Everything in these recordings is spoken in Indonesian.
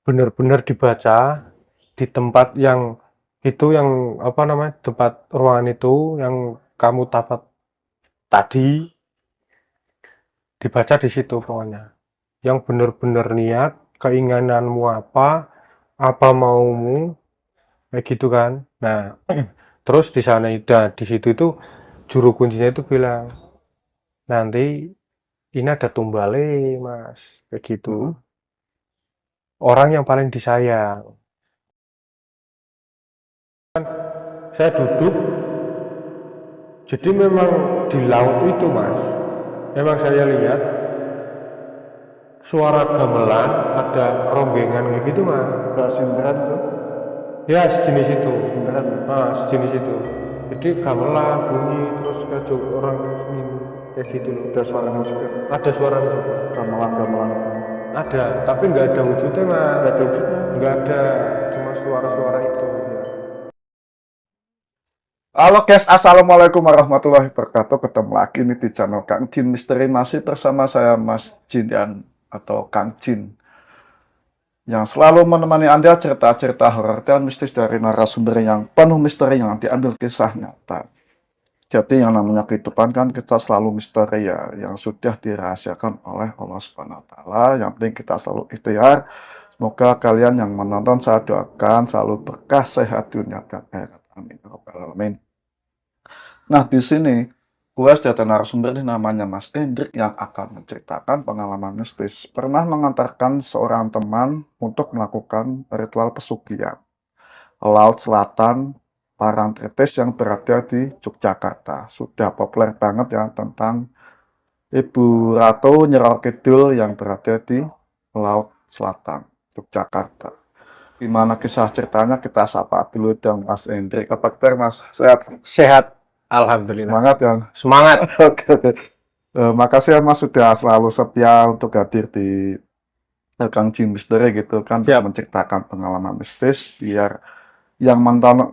benar-benar dibaca di tempat yang itu, yang apa namanya, tempat ruangan itu yang kamu dapat tadi, dibaca di situ pokoknya. Yang benar-benar niat, keinginanmu apa maumu, kayak gitu kan. Nah, terus di sana itu, di situ itu juru kuncinya itu bilang, nanti ini ada tumbale, Mas, kayak gitu. Orang yang paling disayang. Saya duduk, jadi memang di laut itu, Mas. Memang saya lihat suara gamelan, ada ronggengan kayak gitu, Mas. Gak sindiran tuh, Ya, sejenis itu. sindiran ya. Ah, sejenis itu. Jadi gamelan bunyi terus kayak orang minum kayak gitu loh. Ada suaranya juga, Ada suaranya juga. gamelan-gamelan itu. Ada, tapi nggak ada wujudnya, Mas. Gak ada wujudnya. Nggak ada, cuma suara-suara itu. Ya. Halo guys, assalamualaikum warahmatullahi wabarakatuh. Ketemu lagi nih di channel Kang Jin Misteri, masih bersama saya Mas Jindan atau Kang Jin, yang selalu menemani Anda cerita-cerita horor dan mistis dari narasumber yang penuh misteri yang diambil kisah nyata. Jadi yang namanya kehidupan kan kita selalu misteri ya, yang sudah dirahasiakan oleh Allah Subhanahu wa taala. Yang penting kita selalu ikhtiar. Semoga kalian yang menonton, saya doakan selalu berkah, sehat dunia dan akhirat. Amin ya rabbal alamin. Nah, di sini gue sudah ada narasumber ini namanya Mas Hendrik yang akan menceritakan pengalaman mistis. Pernah mengantarkan seorang teman untuk melakukan ritual pesugihan Laut Selatan Parangtritis yang berada di Yogyakarta. Sudah populer banget ya tentang Ibu Ratu Nyeror Kidul yang berada di Laut Selatan, Yogyakarta. Gimana kisah ceritanya, kita sapa dulu dong Mas Hendrik. Apa kabar Mas? Sehat? Sehat, alhamdulillah. Semangat ya? Semangat. Oke, oke. Makasih ya Mas sudah selalu setia untuk hadir di Kang Jin Misteri gitu kan, Siap. menceritakan pengalaman mistis biar yang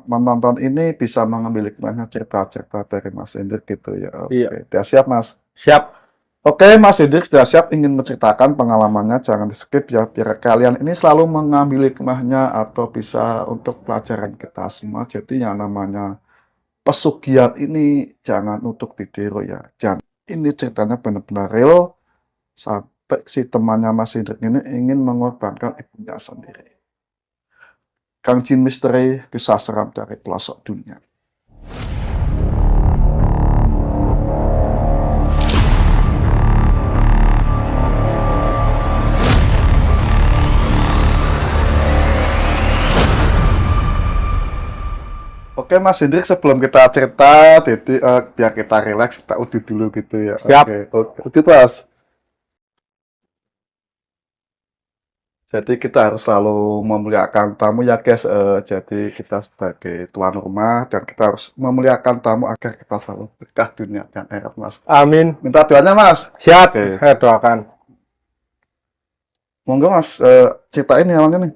menonton ini bisa mengambil hikmahnya cerita-cerita dari Mas Hendrik gitu ya. Iya. Oke, udah siap Mas? Siap. Oke, Mas Hendrik sudah siap ingin menceritakan pengalamannya, jangan di skip ya, biar kalian ini selalu mengambil hikmahnya atau bisa untuk pelajaran kita semua. Jadi yang namanya pesugihan ini jangan untuk ditiru ya. Jangan. Ini ceritanya benar-benar real sampai si temannya Mas Hendrik ini ingin mengorbankan ibunya sendiri. Kang Jin Misteri, kisah seram dari pelosok dunia. Oke Mas Hendrik, sebelum kita cerita, jadi biar kita relax, kita udah dulu gitu ya. Siap. Oke. Udah Mas. Jadi kita harus selalu memuliakan tamu ya guys. Jadi kita sebagai tuan rumah dan kita harus memuliakan tamu agar kita selalu berkah dunia dan akhirat Mas. Amin. Minta doanya Mas. Siap. Oke. Saya doakan. Monggo Mas, ceritain awalnya nih.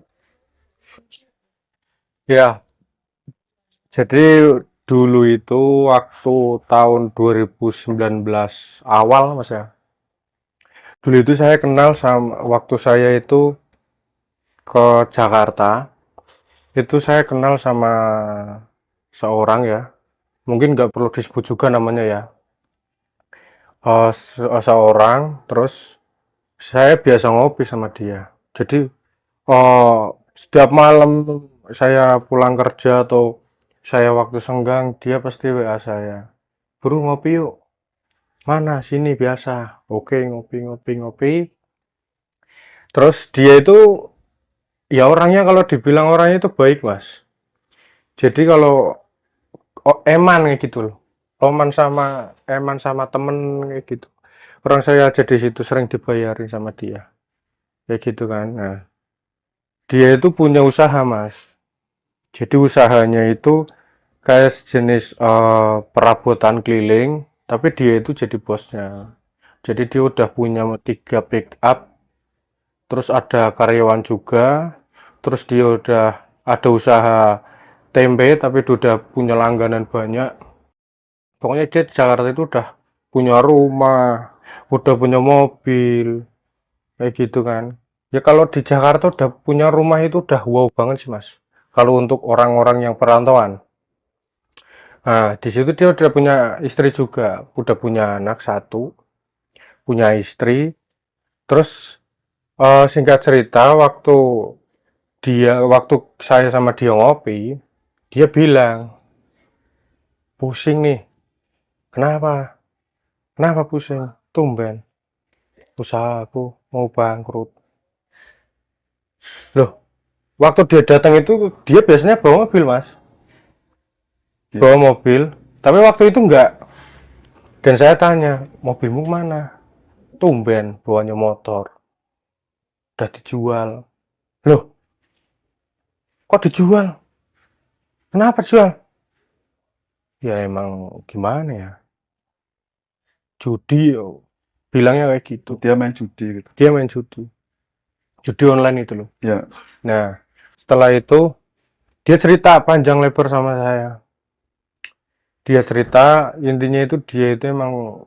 Ya, jadi dulu itu waktu tahun 2019 awal, Mas ya. Dulu itu saya kenal sama, waktu saya itu ke Jakarta, itu saya kenal sama seorang ya. Mungkin nggak perlu disebut juga namanya ya. Seorang, terus saya biasa ngopi sama dia. Jadi setiap malam saya pulang kerja atau saya waktu senggang, dia pasti WA saya. Bro, ngopi yuk. Mana? Sini biasa. Oke, ngopi. Terus dia itu, ya orangnya, kalau dibilang orangnya itu baik, Mas. Jadi kalau eman kayak gitu loh. Eman sama temen kayak gitu. Orang saya aja di situ sering dibayarin sama dia. Kayak gitu kan. Nah, dia itu punya usaha, Mas. Jadi usahanya itu kayak sejenis perabotan keliling, tapi dia itu jadi bosnya. Jadi dia udah punya 3 pick up, terus ada karyawan juga, terus dia udah ada usaha tempe, tapi dia udah punya langganan banyak. Pokoknya dia di Jakarta itu udah punya rumah, udah punya mobil, kayak gitu kan. Ya kalau di Jakarta udah punya rumah itu udah wow banget sih Mas. Kalau untuk orang-orang yang perantauan. Nah, di situ dia udah punya istri juga, udah punya anak satu, punya istri. Terus singkat cerita waktu saya sama dia ngopi, dia bilang, "Pusing nih." "Kenapa? Kenapa pusing?" "Tumben, usahaku mau bangkrut." Loh, waktu dia datang itu dia biasanya bawa mobil, Mas. Ya. Bawa mobil, tapi waktu itu enggak. Dan saya tanya, "Mobilmu mana?" "Tumben, bawanya motor. Udah dijual." "Loh, kok dijual? Kenapa jual?" "Ya emang gimana ya? Judi." Bilangnya kayak gitu. Dia main judi gitu. Dia main judi. Judi online itu loh. Ya. Nah, setelah itu dia cerita panjang lebar sama saya. Dia cerita intinya itu dia itu emang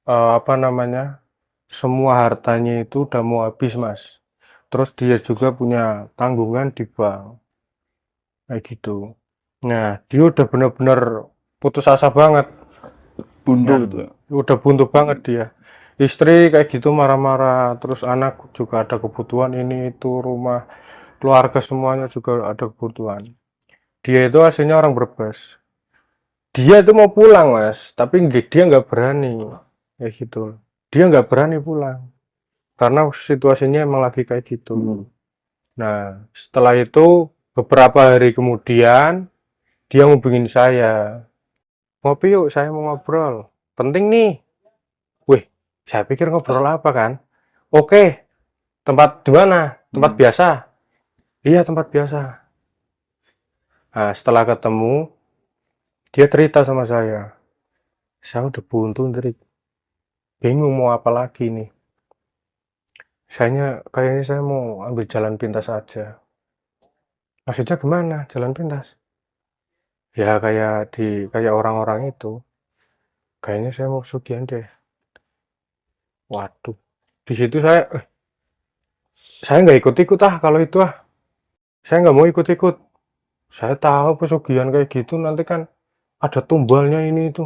apa namanya? Semua hartanya itu udah mau habis, Mas. Terus dia juga punya tanggungan di bank. Kayak gitu. Nah, dia udah bener-bener putus asa banget. Buntu Nah, gitu. udah buntu banget dia. Istri kayak gitu marah-marah, terus anak juga ada kebutuhan ini itu, rumah, keluarga semuanya juga ada kebutuhan. Dia itu aslinya orang Brebes. Dia itu mau pulang, Mas, tapi dia nggak berani. Kayak gitu. Dia nggak berani pulang karena situasinya emang lagi kayak gitu. Nah, setelah itu beberapa hari kemudian dia ngubungin saya. "Ngopi yuk, saya mau ngobrol. Penting nih." Wih, saya pikir ngobrol apa kan? "Oke, tempat di mana? Tempat biasa?" "Iya, tempat biasa." Nah, setelah ketemu, dia cerita sama saya. "Saya udah buntu, Ndrik. Bingung mau apa lagi nih. Kayaknya saya mau ambil jalan pintas aja." "Maksudnya gimana jalan pintas?" "Ya kayak orang-orang itu. Kayaknya saya mau pesugihan deh." Waduh. Di situ saya nggak ikut-ikut kalau itu ah. Saya nggak mau ikut-ikut. Saya tahu pesugihan kayak gitu nanti kan ada tumbalnya ini itu.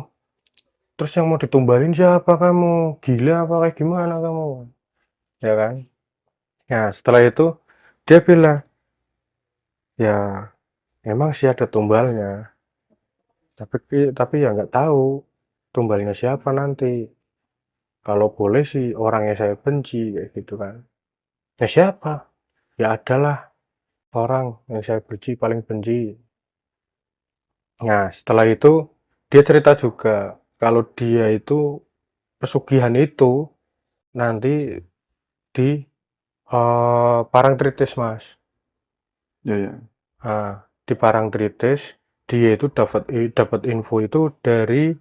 Terus yang mau ditumbalin siapa kamu? Gila apa kayak gimana kamu? Ya kan? Nah, setelah itu dia bilang, "Ya, emang sih ada tumbalnya. Tapi ya nggak tahu tumbalnya siapa nanti. Kalau boleh sih orang yang saya benci kayak gitu kan." "Ya siapa?" "Ya adalah orang yang saya benci paling benci." Nah, setelah itu dia cerita juga kalau dia itu pesugihan itu nanti di Parangtritis, Mas. Ya, ya. Nah, di Parangtritis dia itu dapat info itu dari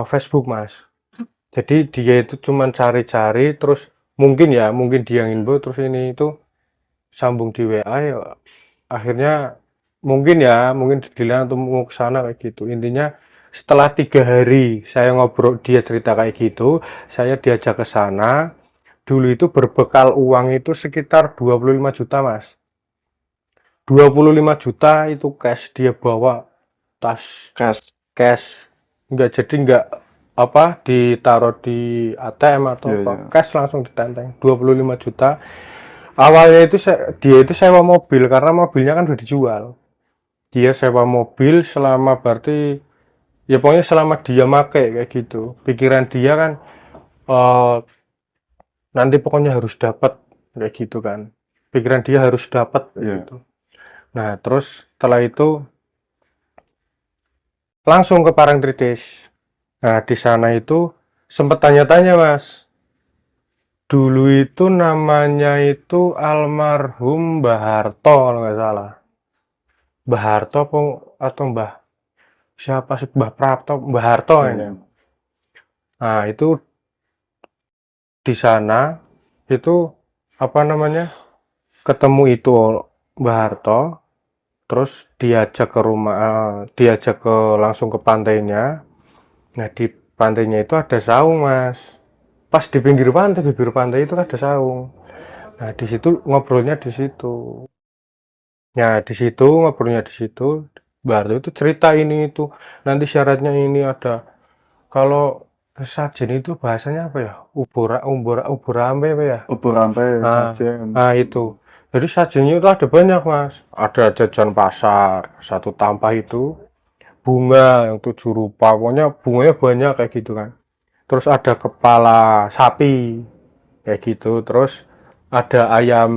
Facebook, Mas. Jadi dia itu cuman cari-cari terus mungkin dia info terus ini itu sambung di WA ya akhirnya mungkin dilihat atau mau ke sana kayak gitu. Intinya setelah 3 hari saya ngobrol dia cerita kayak gitu, saya diajak ke sana. Dulu itu berbekal uang itu sekitar 25 juta, Mas. 25 juta itu cash dia bawa tas Cash. cash. Nggak apa ditaruh di ATM atau Ya, apa. ya. Cash langsung ditenteng 25 juta. Awalnya itu dia itu sewa mobil karena mobilnya kan udah dijual. Dia sewa mobil selama berarti ya pokoknya selama dia make kayak gitu. Pikiran dia kan eh nanti pokoknya harus dapat kayak gitu kan. Pikiran dia harus dapat kayak Ya. gitu. Nah, terus setelah itu langsung ke Parangtritis. Nah, di sana itu sempat tanya-tanya, Mas. Dulu itu namanya itu almarhum Mbah Harto kalau nggak salah. Mbah Harto atau Mbah siapa sih Mbah Prapto, Mbah Harto Ya, ini. ya. Nah, itu di sana itu apa namanya? Ketemu itu Mbah Harto, terus diajak ke rumah, diajak langsung ke pantainya. Nah, di pantainya itu ada saung, Mas. Pas di pinggir pantai, bibir pantai itu ada saung. Nah, di situ ngobrolnya di situ. Ya, di situ ngobrolnya di situ. Baru itu cerita ini itu. Nanti syaratnya ini ada. Kalau sajen itu bahasanya apa ya? Ubur ambe apa ya? Ubur sampai Nah, sajen. nah itu. Jadi sajennya itu ada banyak, Mas. Ada jajan pasar, satu tampah itu bunga yang 7 rupa. Pokoknya bunganya banyak kayak gitu kan. Terus ada kepala sapi kayak gitu. Terus ada ayam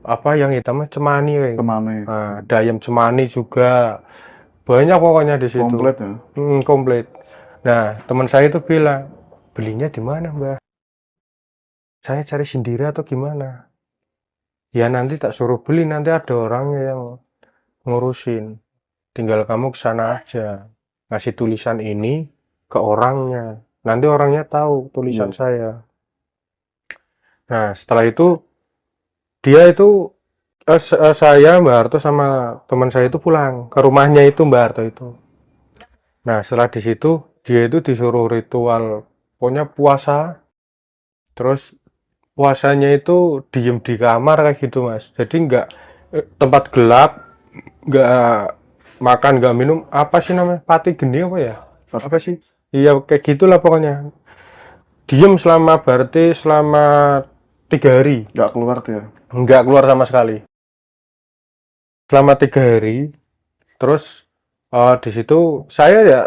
apa yang hitamnya cemani, weng. Kemana? Nah, ada ayam cemani juga. Banyak pokoknya di situ. Komplit ya. Komplit. Nah, teman saya itu bilang, belinya di mana, Mbak? Saya cari sendiri atau gimana? Ya nanti tak suruh beli, nanti ada orangnya yang ngurusin. Tinggal kamu ke sana aja. Ngasih tulisan ini ke orangnya. Nanti orangnya tahu tulisan Iya. saya. Nah, setelah itu dia itu saya Mbak Harto sama teman saya itu pulang ke rumahnya itu Mbak Harto itu. Nah, setelah di situ dia itu disuruh ritual pokoknya puasa, terus puasanya itu diem di kamar kayak gitu Mas. Jadi nggak tempat gelap, nggak makan, nggak minum, apa sih namanya? Pati geni apa ya? Apa sih? Iya kayak gitulah pokoknya. Diem selama berarti selama 3 hari, Nggak keluar dia. nggak keluar sama sekali. Selama 3 hari, terus di situ saya ya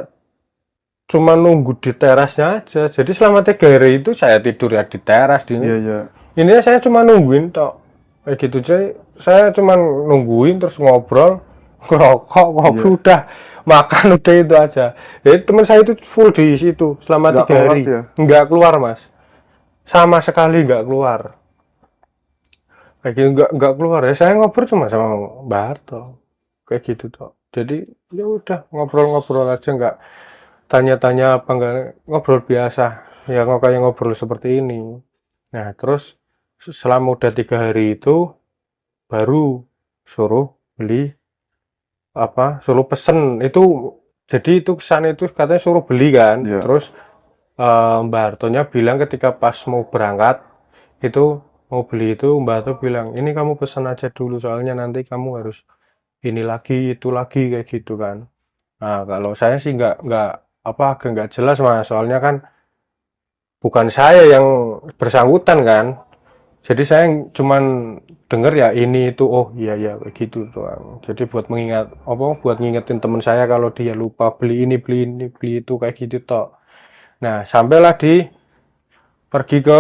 cuma nunggu di terasnya aja. Jadi selama 3 hari itu saya tidur ya di teras di ini. Iya, iya. Ininya saya cuma nungguin tok. Kayak gitu saya cuma nungguin terus ngobrol, ngerokok, ngobrol Iya. udah, makan udah itu aja. Jadi teman saya itu full di situ selama Nggak 3 keluar hari. dia. Nggak keluar, Mas. Sama sekali nggak keluar. Kayak gitu nggak keluar ya. Saya ngobrol cuma sama Mbak Harto. Kayak gitu tok. Jadi ya udah ngobrol-ngobrol aja nggak tanya-tanya apa enggak, ngobrol biasa. Ya kayak ngobrol seperti ini. Nah, terus selama udah 3 hari itu baru suruh beli apa suruh pesen itu. Jadi itu kesana itu katanya suruh beli kan, Iya. terus Mbak Hartonya bilang ketika pas mau berangkat itu mau beli itu Mbak Harto bilang ini kamu pesen aja dulu soalnya nanti kamu harus ini lagi itu lagi kayak gitu kan. Nah kalau saya sih nggak apa agak nggak jelas Mas, soalnya kan bukan saya yang bersangkutan kan. Jadi saya cuman denger ya ini itu oh iya ya kayak gitu doang. Jadi buat mengingat apa buat ngingetin teman saya kalau dia lupa beli ini beli itu kayak gitu tok. Nah, sampailah pergi ke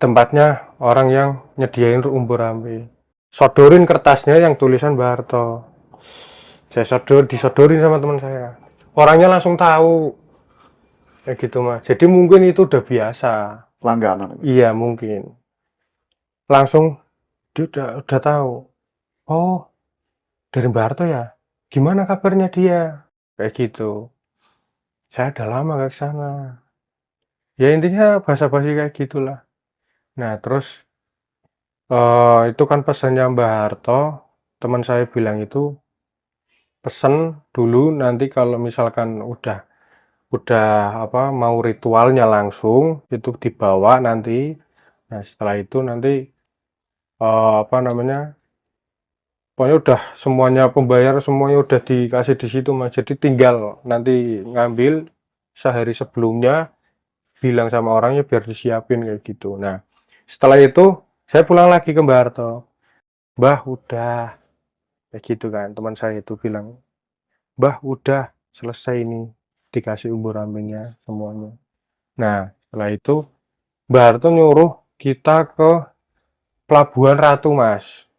tempatnya orang yang nyediain umur rambe. Sodorin kertasnya yang tulisan Barto. Saya disodorin sama teman saya. Orangnya langsung tahu kayak gitu Mas. Jadi mungkin itu udah biasa. Langganan. Iya, mungkin. Langsung dia udah tahu. Oh, dari Barto ya? Gimana kabarnya dia? Kayak gitu. Saya udah lama gak ke sana. Ya intinya basa-basi kayak gitulah. Nah, terus itu kan pesannya Mbak Harto. Teman saya bilang itu pesen dulu nanti kalau misalkan udah apa mau ritualnya langsung itu dibawa nanti. Nah, setelah itu nanti apa namanya? Pokoknya udah semuanya pembayar semuanya udah dikasih di situ Mas. Jadi tinggal nanti ngambil sehari sebelumnya bilang sama orangnya biar disiapin kayak gitu. Nah, setelah itu saya pulang lagi ke Mbak Harto. Mbah udah kayak gitu kan. Teman saya itu bilang, "Mbah udah selesai ini dikasih umur ambingnya semuanya." Nah, setelah itu Mbak Harto nyuruh kita ke Pelabuhan Ratu, Mas.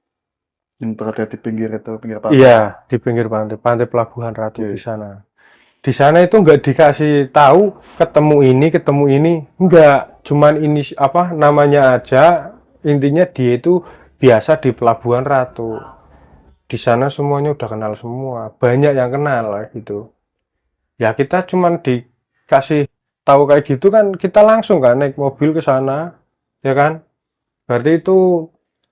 Yang berada di pinggir itu, pinggir pantai. Iya, di pinggir pantai, pantai Pelabuhan Ratu Oke. di sana. Di sana itu nggak dikasih tahu ketemu ini, nggak, cuman ini apa namanya aja. Intinya dia itu biasa di Pelabuhan Ratu. Di sana semuanya udah kenal semua, banyak yang kenal gitu. Ya kita cuman dikasih tahu kayak gitu kan, kita langsung kan naik mobil ke sana, ya kan? Berarti itu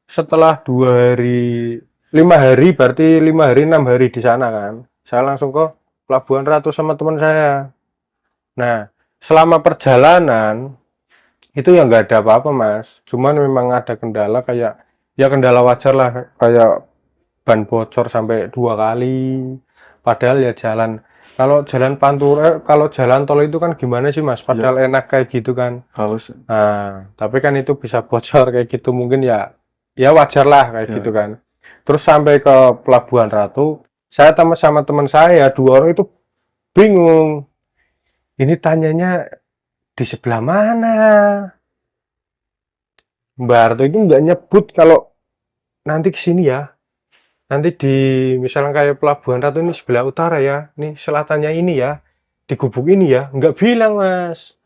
setelah 2 hari, 5 hari, berarti 5 hari 6 hari di sana kan. Saya langsung ke Pelabuhan Ratu sama teman saya. Nah, selama perjalanan Itu ya nggak ada apa-apa mas, cuman memang ada kendala kayak ya kendala wajar lah, kayak ban bocor sampai 2 kali, padahal ya jalan, kalau jalan pantura, kalau jalan tol itu kan gimana sih mas, Ya, padahal enak kayak gitu kan. halus. Nah tapi kan itu bisa bocor kayak gitu, mungkin ya ya wajar lah kayak gitu Ya, kan. Terus sampai ke Pelabuhan Ratu, saya sama teman saya 2 orang itu bingung, ini tanyanya di sebelah mana. Mbak Harto itu nggak nyebut kalau nanti ke sini ya, nanti di misalnya kayak Pelabuhan Ratu ini sebelah utara ya, nih selatannya ini ya, di gubuk ini ya, nggak bilang mas.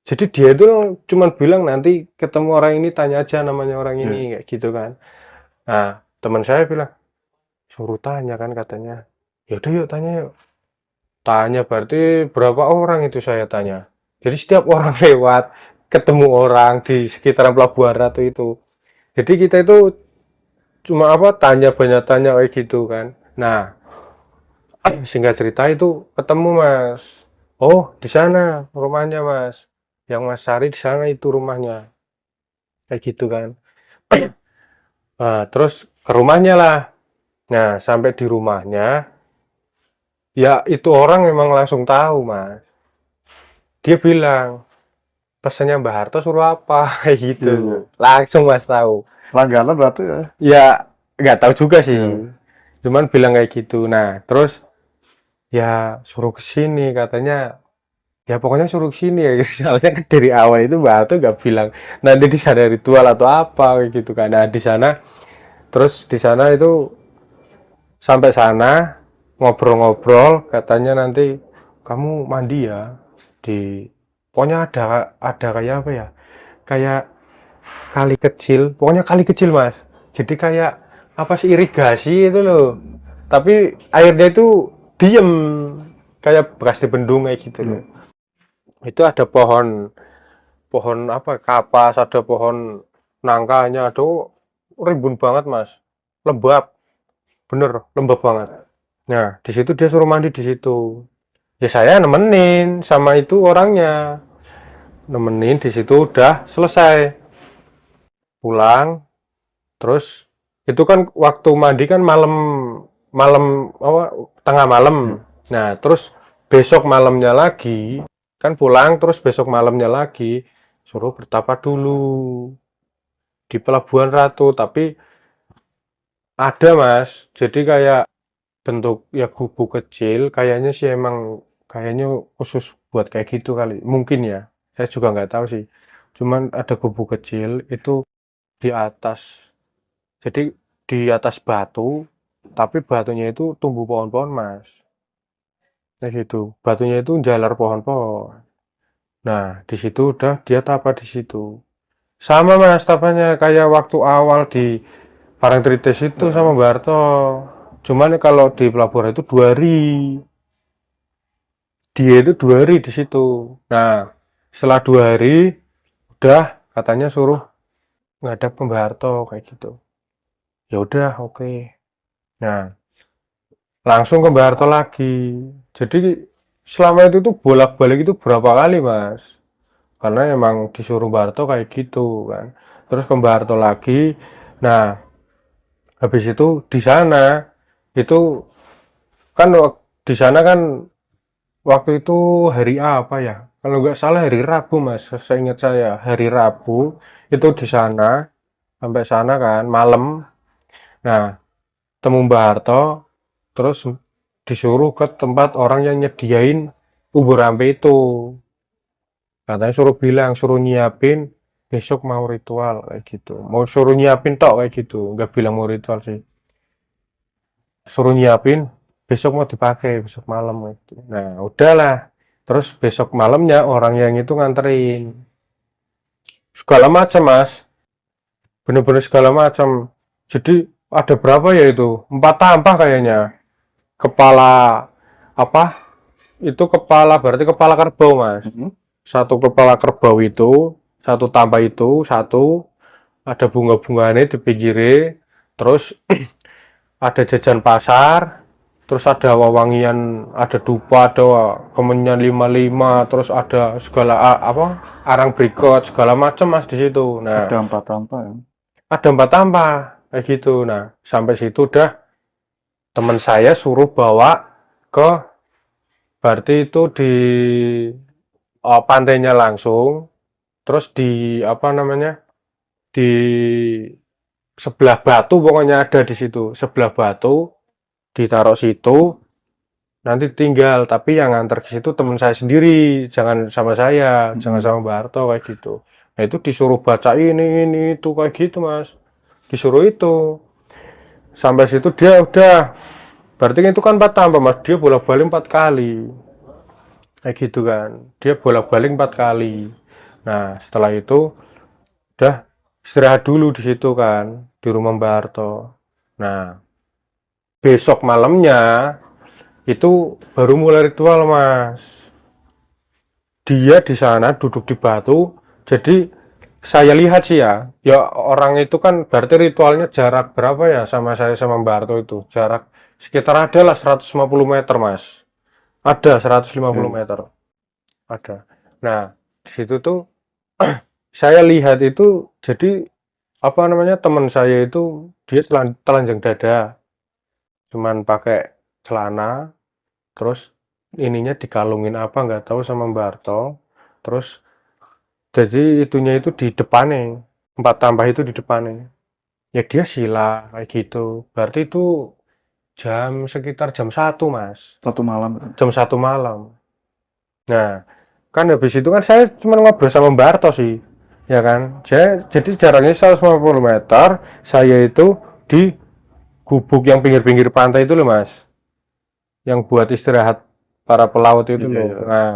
Jadi dia itu cuma bilang nanti ketemu orang ini tanya aja namanya orang ya, ini kayak gitu kan. Nah teman saya bilang suruh tanya kan katanya. Ya udah yuk tanya yuk. Tanya berarti berapa orang itu saya tanya. Jadi setiap orang lewat ketemu orang di sekitaran Pelabuhan Ratu itu. Jadi kita itu cuma apa tanya banyak tanya kayak gitu kan. Nah singkat cerita itu ketemu mas, oh di sana rumahnya mas, yang mas cari di sana itu rumahnya kayak gitu kan. Nah, terus ke rumahnya lah. Nah sampai di rumahnya ya itu orang memang langsung tahu mas, dia bilang pesannya Mbak Harto suruh apa kayak gitu, ya, ya. langsung mas tahu. Langganan berarti ya. Ya nggak tahu juga sih, Ya, cuman bilang kayak gitu. Nah terus ya suruh ke sini katanya, ya pokoknya suruh ke sini ya. Harusnya kan dari awal itu Mbak Harto nggak bilang nanti di sana ritual atau apa kayak gitu kan. Nah di sana, terus di sana itu sampai sana ngobrol-ngobrol, katanya nanti kamu mandi ya di, pokoknya ada kayak apa ya, kayak kali kecil, pokoknya kali kecil mas, jadi kayak apa sih, irigasi itu loh, tapi airnya itu diem kayak bekas dibendung kayak gitu ya. loh. Itu ada pohon, pohon apa kapas, ada pohon nangkanya, aduh rimbun banget mas, lembab, bener lembab banget. Nah di situ dia suruh mandi di situ, ya saya nemenin sama itu orangnya, nemenin di situ udah selesai pulang. Terus itu kan waktu mandi kan malam, malam apa, tengah malam. Ya. Nah terus besok malamnya lagi kan pulang, terus besok malamnya lagi suruh bertapa dulu di Pelabuhan Ratu, tapi ada mas, jadi kayak bentuk ya gubuk kecil, kayaknya sih emang kayaknya khusus buat kayak gitu kali, mungkin ya, saya juga nggak tahu sih. Cuman ada gubuk kecil itu di atas, jadi di atas batu, tapi batunya itu tumbuh pohon-pohon mas, kayak gitu, batunya itu jalar pohon-pohon. Nah di situ udah dia tapa di situ, sama mas tapanya kayak waktu awal di Parangtritis itu sama Ya. Mbak Harto, cuman kalau di pelabuhan itu 2 hari, dia itu 2 hari di situ. Nah setelah 2 hari udah katanya suruh ngadap ke Mbak Harto kayak gitu. Ya udah oke. Nah langsung ke Mbak Harto lagi. Jadi selama itu tuh bolak-balik itu berapa kali mas, karena emang disuruh Mbak Harto kayak gitu kan. Terus ke Mbak Harto lagi. Nah habis itu di sana itu kan di sana kan waktu itu hari apa ya, kalau nggak salah hari Rabu mas, saya ingat saya hari Rabu itu di sana, sampai sana kan malam. Nah temu Mbak Harto, terus disuruh ke tempat orang yang nyediain ubur ampe itu, katanya suruh bilang, suruh nyiapin besok mau ritual kayak gitu, mau suruh nyiapin tok kayak gitu, nggak bilang mau ritual sih, suruh nyiapin besok mau dipakai besok malam kayak gitu. Nah udahlah, terus besok malamnya orang yang itu nganterin segala macam mas, bener-bener segala macam. Jadi ada berapa ya, itu 4 tampah kayaknya, kepala apa itu, kepala berarti kepala kerbau mas, Mhm. satu kepala kerbau itu satu tampah, itu satu, ada bunga-bunganya di pinggirnya, terus ada jajan pasar, terus ada wewangian, ada dupa, ada kemenyan 55, terus ada segala arang berikut segala macam mas di situ. Nah, Ada 4 tanpa ya. ada 4 tampah kayak gitu. Nah, sampai situ udah teman saya suruh bawa ke, berarti itu di pantainya langsung, terus di apa namanya, di sebelah batu pokoknya ada di situ, sebelah batu ditaruh situ, nanti tinggal, tapi yang nganter ke situ teman saya sendiri, jangan sama saya, jangan sama Mbak Harto kayak gitu. Nah itu disuruh baca ini itu kayak gitu mas, disuruh itu. Sampai situ dia udah, berarti itu kan 4 tambah mas, dia bolak-balik 4 kali kayak gitu kan, dia bolak-balik 4 kali. Nah setelah itu udah istirahat dulu di situ kan, di rumah Mbak Harto. Nah besok malamnya itu baru mulai ritual mas, dia di sana duduk di batu. Jadi saya lihat sih ya orang itu kan berarti ritualnya jarak berapa ya sama saya sama Mbak Harto itu, jarak sekitar ada lah 150 meter mas, ada 150 meter ada. Nah di situ tuh saya lihat itu, jadi apa namanya, teman saya itu dia telanjang dada, cuman pakai celana, terus ininya dikalungin apa nggak tahu sama Mbak Harto. Terus jadi itunya itu di depannya, 4 tambah itu di depannya, ya dia sila kayak gitu. Berarti itu sekitar jam 1 mas, 1 malam. jam 1 malam. Nah kan habis itu kan saya cuma ngobrol sama Mbak Harto sih ya kan, jadi jaraknya 150 meter, saya itu di gubuk yang pinggir-pinggir pantai itu loh mas, yang buat istirahat para pelaut itu loh. Nah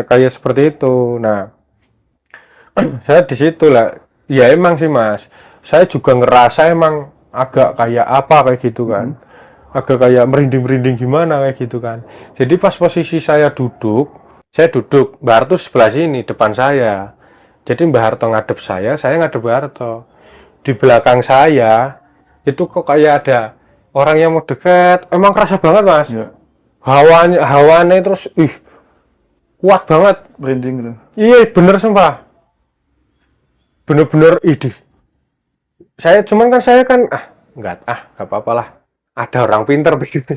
kayak seperti itu. Nah saya di situ lah, ya emang sih mas, saya juga ngerasa emang agak kayak apa kayak gitu kan, agak kayak merinding-merinding gimana kayak gitu kan. Jadi pas posisi saya duduk Mbak Harto sebelah sini depan saya, jadi Mbak Harto ngadep saya ngadep Mbak Harto. Di belakang saya itu kok kayak ada orang yang mau dekat, emang kerasa banget mas. Ya. Hawanya terus kuat banget, Merinding gitu. iya bener sumpah, bener-bener idih. Saya kan nggak apa-apa lah, ada orang pinter begitu.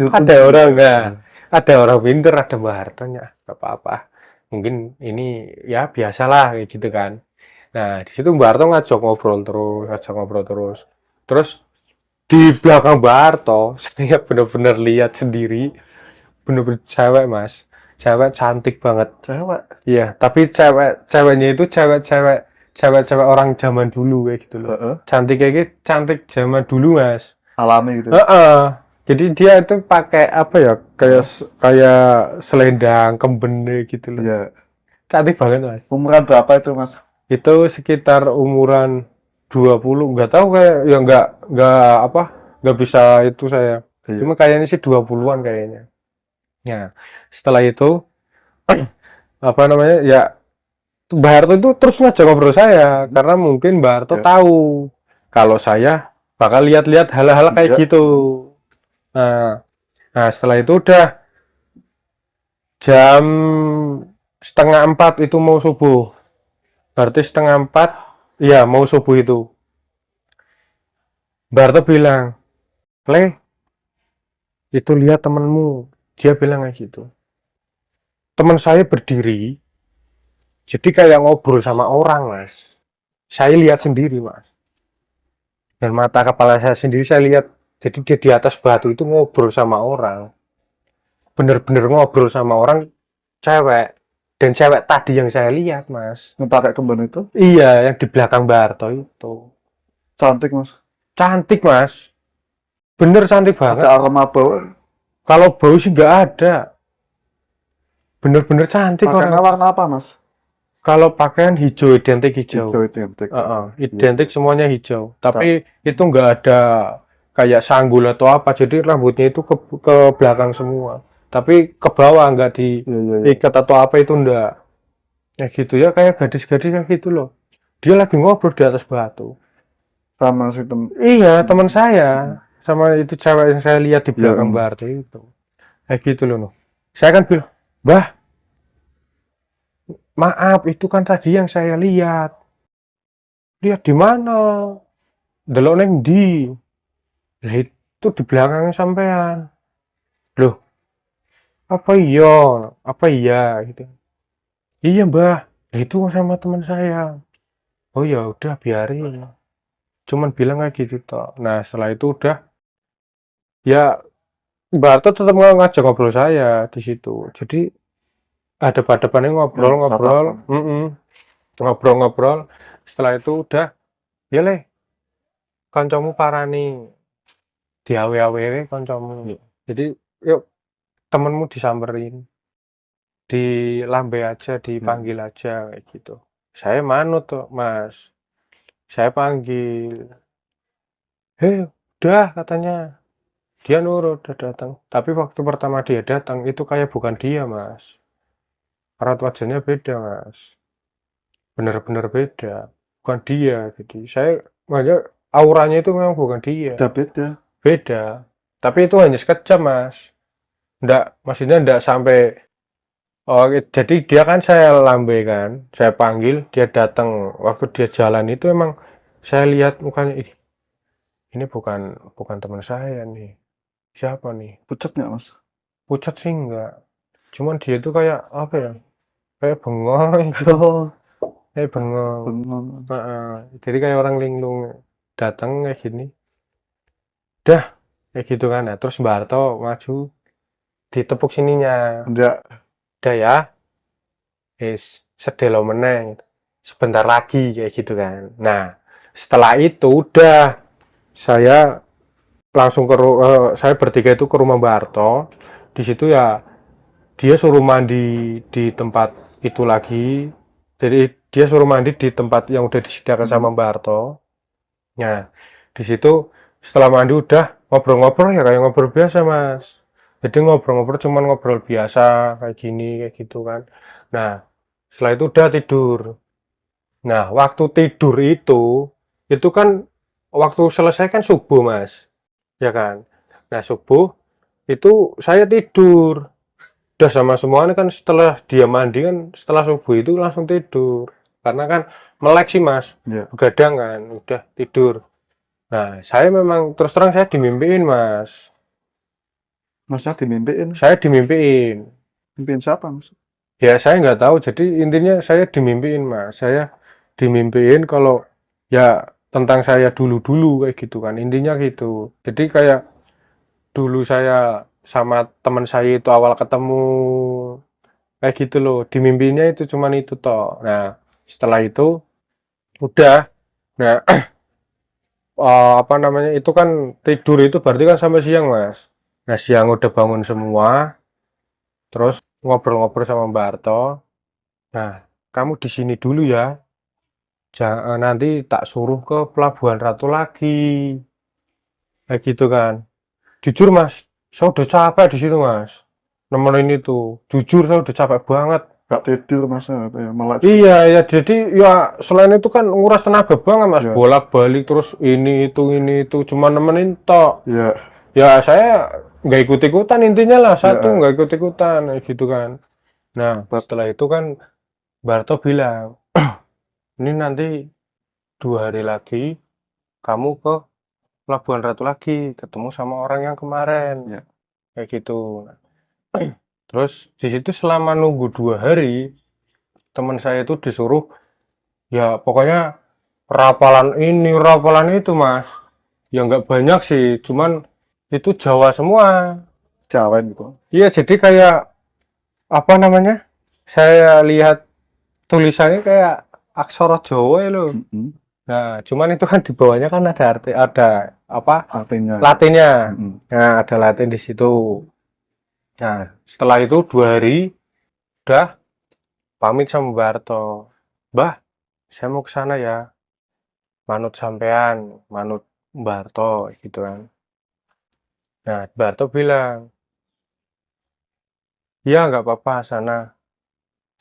Ada orang pinter, ada Mbak Hartonya, nggak apa-apa, mungkin ini ya biasalah kayak gitu kan. Nah di situ Mbak Harto ngajak ngobrol terus, terus di belakang Mbak Harto saya bener-bener lihat sendiri, bener-bener cewek mas, cewek cantik banget. Cewek. Iya, tapi ceweknya itu cewek orang zaman dulu kayak gitu loh. Cantik kayak gitu, cantik zaman dulu mas. Alami gitu. Jadi dia itu pakai apa ya, kayak selendang kembene gitu loh. Iya. Cantik banget mas. Umuran berapa itu mas? Itu sekitar umuran 20, nggak tahu kayak ya, nggak bisa itu saya. Iya. Cuma kayaknya sih 20-an kayaknya. Nah, setelah itu apa namanya ya, Mbak Harto itu terus ngajak ngobrol saya karena mungkin Mbak Harto tahu kalau saya bakal lihat-lihat hal-hal kayak gitu. Nah setelah itu udah jam 3:30 itu mau subuh, berarti 3:30 ya mau subuh itu. Mbak Harto bilang, "Le, itu lihat temenmu," dia bilang kayak gitu. Teman saya berdiri, jadi kayak ngobrol sama orang mas, saya lihat sendiri mas, dan mata kepala saya sendiri saya lihat. Jadi dia di atas batu itu ngobrol sama orang, bener-bener ngobrol sama orang, cewek, dan cewek tadi yang saya lihat mas, Yang pakai kemben itu? iya yang di belakang Mbak Harto itu Cantik mas. cantik mas, bener cantik banget. Ada aroma bau. Kalau bau sih nggak ada, bener-bener cantik Pakainya orang. warna apa mas? Kalau pakaian hijau, identik hijau. Hijau identik. Identik semuanya hijau. Tapi itu nggak ada kayak sanggul atau apa. Jadi rambutnya itu ke belakang semua. Tapi ke bawah nggak diikat atau apa, itu enggak. Ya gitu ya, kayak gadis-gadis kayak gitu loh. Dia lagi ngobrol di atas batu. Sama si Iya, teman saya. sama itu cewek yang saya lihat di Iya, belakang Mbak Arto itu. Kayak gitu loh. Noh. Saya kan bilang, "Mbah, maaf itu kan tadi yang saya lihat." Lihat di mana? Delok neng ndi? Lah itu di belakangnya sampean. Loh, apa iya? Apa iya gitu. Iya, Mbah. Lah itu sama teman saya. Oh ya udah biarin. Cuman bilang kayak gitu toh. Nah, setelah itu udah ya Mbak Arto tetap ngajak ngobrol saya di situ. Jadi ada depannya yang ngobrol-ngobrol, tatapan. ngobrol-ngobrol. Setelah itu udah, ya le, kancamu parani, diawe-awe kancamu. Jadi yuk temenmu disamperin, dilambe aja, Ya. dipanggil aja kayak gitu. Saya manut tuh, Mas. Saya panggil. Hei, udah katanya. Dia nurut, udah datang. Tapi waktu pertama dia datang itu kayak bukan dia, Mas. Raut wajahnya beda, Mas. Bener-bener beda. Bukan dia. Jadi saya makanya auranya itu memang bukan dia. Beda-beda. Beda. Tapi itu hanya sekejap, Mas. Nggak, maksudnya nggak sampai. Oh, jadi dia kan saya lambe kan. Saya panggil, dia datang. Waktu dia jalan itu emang saya lihat mukanya, ih, ini bukan bukan teman saya nih. Siapa nih? Pucat nggak, Mas? Pucat sih enggak. Cuman dia tuh kayak apa ya? Kayak bengong gitu. Oh, Kayak bengong. bengong. Heeh. Jadi kayak orang linglung datang kayak gini. Dah, kayak gitu kan. Nah, terus Mbak Harto maju ditepuk sininya. Enggak. Udah ya, sedelo meneng. Sebentar lagi kayak gitu kan. Nah, setelah itu udah saya langsung saya bertiga itu ke rumah Mbak Harto. Di situ ya dia suruh mandi di tempat itu lagi. Jadi dia suruh mandi di tempat yang udah disediakan sama Mbak Harto. Nah, di situ setelah mandi udah ngobrol-ngobrol ya kayak ngobrol biasa, Mas. Jadi ngobrol-ngobrol cuman ngobrol biasa kayak gini kayak gitu kan. Nah, setelah itu udah tidur. Nah, waktu tidur itu kan waktu selesai kan subuh, Mas. Ya kan? Nah, subuh itu saya tidur. Udah sama semuanya kan setelah dia mandi kan setelah subuh itu langsung tidur. Karena kan melek sih, Mas. Ya. Begadang kan, udah tidur. Nah, saya memang terus terang saya dimimpiin, Mas. Masnya dimimpiin. Saya dimimpiin. Mimpiin siapa, Mas? Ya, saya nggak tahu. Jadi intinya saya dimimpiin, Mas. Saya dimimpiin kalau ya tentang saya dulu-dulu kayak gitu kan. Intinya gitu. Jadi kayak dulu saya sama teman saya itu awal ketemu kayak gitu loh. Dimimpiinnya itu cuman itu toh. Nah, setelah itu udah. Nah, apa namanya? Itu kan tidur itu berarti kan sampai siang, Mas. Nah, siang udah bangun semua, terus ngobrol-ngobrol sama Mbak Arto. Nah, kamu di sini dulu ya. Jangan nanti tak suruh ke Pelabuhan Ratu lagi. Kayak gitu kan. Jujur, Mas, saya udah capek di situ, Mas. Nemenin itu. Jujur saya udah capek banget. Gak tidur, Mas. Ya. Malah. Iya, ya jadi ya selain itu kan nguras tenaga banget, Mas. Ya. Bolak-balik terus ini itu cuma nemenin tok. Ya. Ya saya nggak ikut-ikutan intinya lah, satu Ya. nggak ikut-ikutan kayak gitu kan. Nah, setelah itu kan Barto bilang, ini nanti 2 hari lagi kamu ke Pelabuhan Ratu lagi, ketemu sama orang yang kemarin, Ya. kayak gitu. Terus di situ selama nunggu 2 hari, teman saya itu disuruh, ya pokoknya rapalan ini, rapalan itu, Mas. Ya nggak banyak sih, cuman itu Jawa semua. Cawen gitu. Iya, jadi kayak apa namanya? Saya lihat tulisannya kayak aksara Jawa ya loh. Mm-mm. Nah, cuman itu kan di bawahnya kan ada arti, ada apa? Artinya. Latinnya. Mm-mm. Nah, ada Latin di situ. Nah, setelah itu 2 hari udah pamit sama Mbak Harto. Mbah, saya mau ke sana ya. Manut sampean, manut Mbak Harto gitu kan. Nah, Mbak Harto bilang, "Ya, nggak apa-apa sana.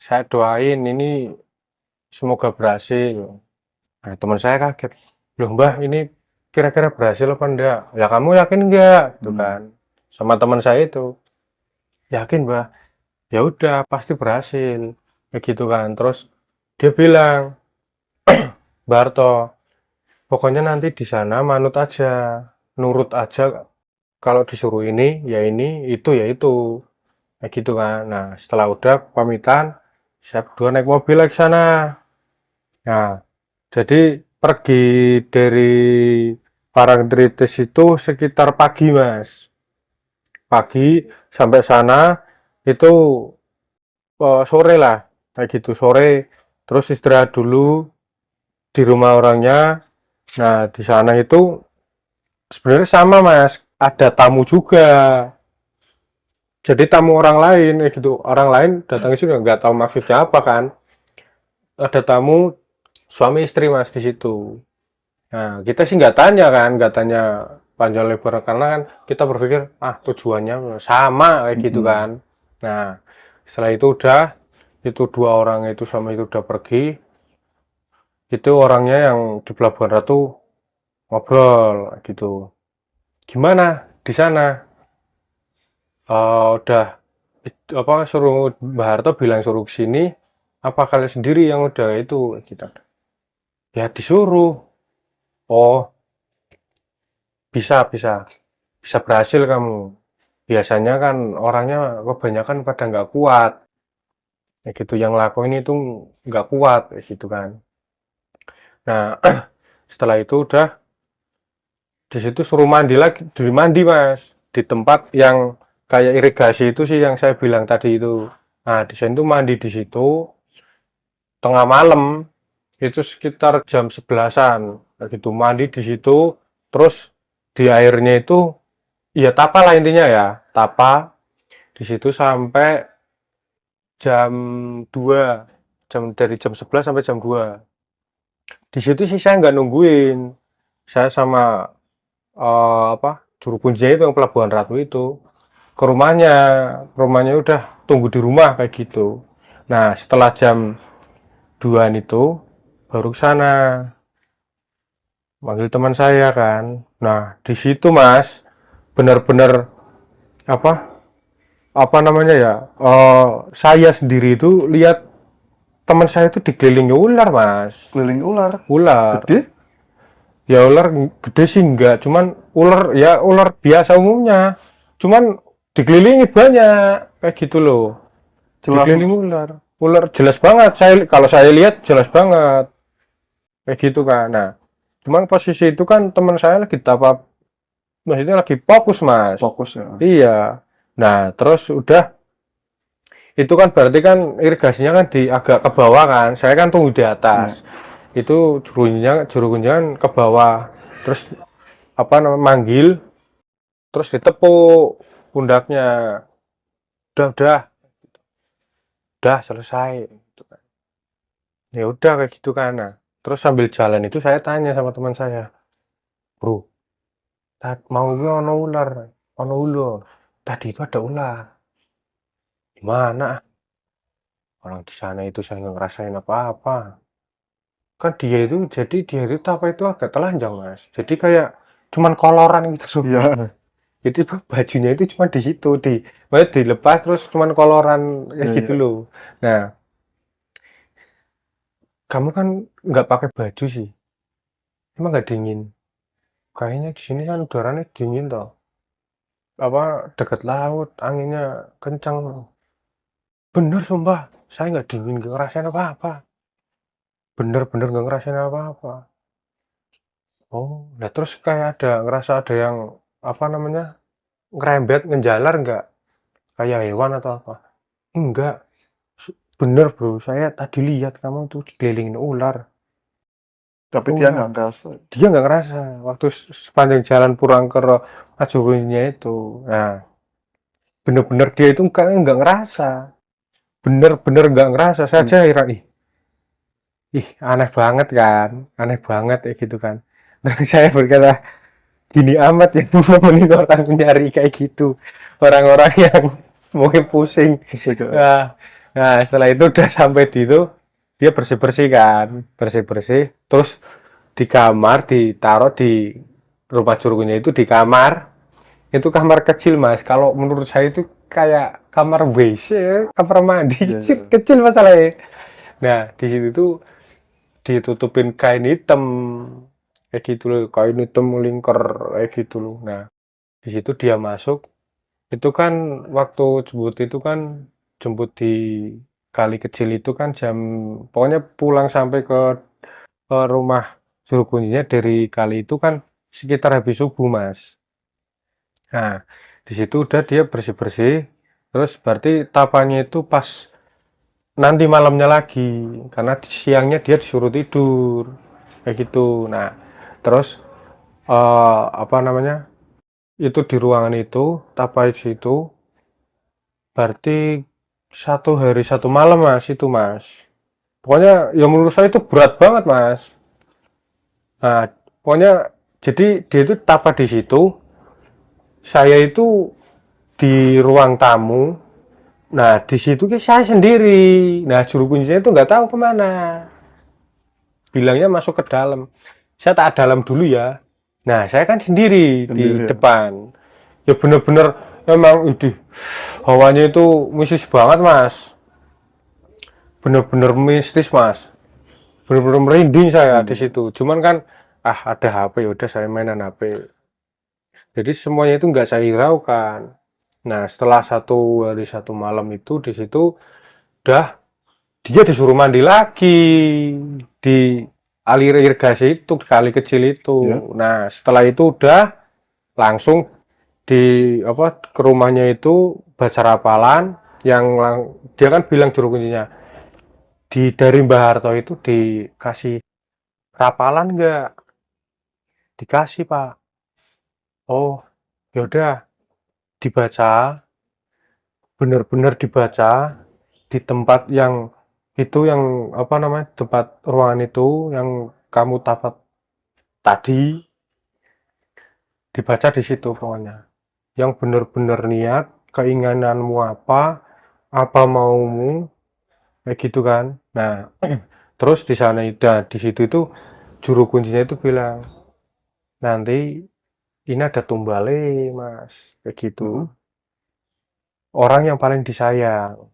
Saya doain ini semoga berhasil." Nah, teman saya kaget. Loh, Mbah, ini kira-kira berhasil apa enggak? Ya kamu yakin enggak? Gitu Hmm. kan. Sama teman saya itu, yakin Mbah. Ya udah pasti berhasil. Kayak gitu kan. Terus dia bilang, Mbak Harto, pokoknya nanti di sana manut aja, nurut aja. Kalau disuruh ini, ya itu. Kayak gitu kan. Nah, setelah udah pamitan, saya berdua naik mobil lagi ke sana. Nah, jadi pergi dari Parangtritis itu sekitar pagi, Mas. Pagi sampai sana itu sore lah, kayak gitu sore. Terus istirahat dulu di rumah orangnya. Nah, di sana itu sebenarnya sama, Mas. Ada tamu juga. Jadi tamu orang lain, kayak gitu. Orang lain datang ke sini nggak tahu maksudnya apa kan. Ada tamu suami istri, Mas, di situ. Nah, kita sih nggak tanya kan, nggak tanya panjang lebar karena kan kita berpikir tujuannya sama kayak gitu Mm-mm. kan. Nah, setelah itu itu dua orang itu sama itu udah pergi, itu orangnya yang di Pelabuhan Ratu ngobrol kayak gitu. Gimana di sana? Udah apa suruh Mbak Harto bilang suruh sini, apa kalian sendiri yang udah itu gitu. Ya disuruh. Oh, bisa bisa berhasil kamu. Biasanya kan orangnya kebanyakan pada nggak kuat, kayak gitu. Yang lakuin itu nggak kuat, kayak gitu kan. Nah, setelah itu udah di situ suruh mandi lagi, di mandi mas, di tempat yang kayak irigasi itu sih yang saya bilang tadi itu. Nah, di sana tuh mandi di situ tengah malam, itu sekitar jam 11-an, kayak gitu. Mandi di situ, terus di airnya itu, ya tapa lah intinya ya, tapa di situ sampai jam 2, dari jam 11 sampai jam 2. Di situ sih saya nggak nungguin. Saya sama juru kuncinya itu yang Pelabuhan Ratu itu ke rumahnya. Rumahnya udah tunggu di rumah kayak gitu. Nah, setelah jam 2 itu baru ke sana manggil teman saya kan. Nah, di situ Mas benar-benar apa namanya ya? Saya sendiri itu lihat teman saya itu dikelilingi ular, Mas. Keliling ular. Ular. Gede? Ya ular gede sih enggak, cuman ular ya ular biasa umumnya. Cuman dikelilingi banyak kayak gitu loh. Jelas, Dikelilingi Mas. ular. Ular jelas banget. Kalau saya lihat jelas banget. Kayak gitu kan. Nah, cuman posisi itu kan teman saya lagi tapa, maksudnya lagi fokus, Mas. Fokus ya. Iya. Nah, terus udah itu kan berarti kan irigasinya kan di agak ke bawah kan. Saya kan tunggu di Ya. atas. Itu juru kunjungan ke bawah. Terus apa namanya manggil, terus ditepuk pundaknya. Udah selesai gitu kan. Ya udah kayak gitu kan. Nah, terus sambil jalan itu saya tanya sama teman saya, "Bro, mau gue ono ular, ono ular. Tadi itu ada ular. Gimana? Orang di sana itu saya nggak ngerasain apa-apa." Kan dia itu apa itu agak telanjang, Mas. Jadi kayak cuman koloran gitu loh. Iya. Jadi bajunya itu cuma di situ, maksudnya dilepas terus cuman koloran kayak Iya, gitu iya. loh. Nah, kamu kan nggak pakai baju sih, emang nggak dingin? Kayaknya di sini kan udaranya dingin toh. Apa dekat laut, anginnya kencang. Bener sumpah, saya nggak dingin, nggak ngerasain apa-apa. Bener-bener nggak ngerasain apa-apa. Oh, nah terus kayak ngerasa ada yang apa namanya ngerembet, ngejalar nggak? Kayak hewan atau apa? Enggak. Bener bro, saya tadi lihat kamu tuh dikelilingin ular. Tapi dia Ular. nggak ngerasa. Dia nggak ngerasa waktu sepanjang jalan Purangkara Ajogonya itu. Nah, bener-bener dia itu kan nggak ngerasa. Bener-bener nggak ngerasa. Saya Hmm. aja heran, ih aneh banget kan. Aneh banget ya gitu kan. Terus saya berkata, gini amat ya nemenin orang nyari kayak gitu. Orang-orang yang mungkin pusing. Bisa ke. Nah, nah setelah itu udah sampai di itu, dia bersih-bersih kan. Bersih-bersih. Terus di kamar ditaruh di rumah Jurukunjnya itu di kamar. Itu kamar kecil mas. Kalau menurut saya itu kayak kamar WC, kamar mandi Iya, kecil, iya. kecil masalahnya. Nah di situ tuh ditutupin kain hitam kayak gitu loh, kain hitam melingkar kayak gitu loh. Nah di situ dia masuk. Itu kan waktu jemput itu kan jemput di kali kecil itu kan jam pokoknya pulang sampai ke rumah Jurukunjnya dari kali itu kan sekitar habis subuh mas. Nah, di situ udah dia bersih-bersih, terus berarti tapanya itu pas nanti malamnya lagi, karena siangnya dia disuruh tidur, kayak gitu. Nah, terus apa namanya? Itu di ruangan itu, tapa di situ, berarti 1 hari 1 malam mas itu mas. Pokoknya ya menurut saya itu berat banget mas. Nah, pokoknya jadi dia itu tapa di situ, saya itu di ruang tamu. Nah, di situ saya sendiri. Nah, juru kuncinya itu nggak tahu kemana. Bilangnya masuk ke dalam. Saya tak dalam dulu ya. Nah, saya kan sendiri di Sendiri ya. depan. Ya bener-bener emang ini hawanya itu mistis banget, Mas. Bener-bener mistis, Mas. Bener-bener merinding saya di Hmm. situ. Cuman kan ada HP, udah saya mainan HP. Jadi semuanya itu nggak saya hiraukan. Nah, setelah 1 hari 1 malam itu di situ udah dia disuruh mandi lagi di alir irigasi itu, di kali kecil itu. Ya. Nah, setelah itu udah langsung di apa ke rumahnya itu baca rapalan yang dia kan bilang juru kuncinya dari Mbah Harto itu dikasih rapalan nggak? Dikasih Pak. Oh, yaudah dibaca, benar-benar dibaca di tempat yang itu yang apa namanya tempat ruangan itu yang kamu dapat tadi dibaca di situ pokoknya yang benar-benar niat keinginanmu apa maumu kayak gitu kan. Nah terus di sana itu di situ itu juru kuncinya itu bilang nanti ini ada tumbale mas kayak gitu, Hmm. orang yang paling disayang.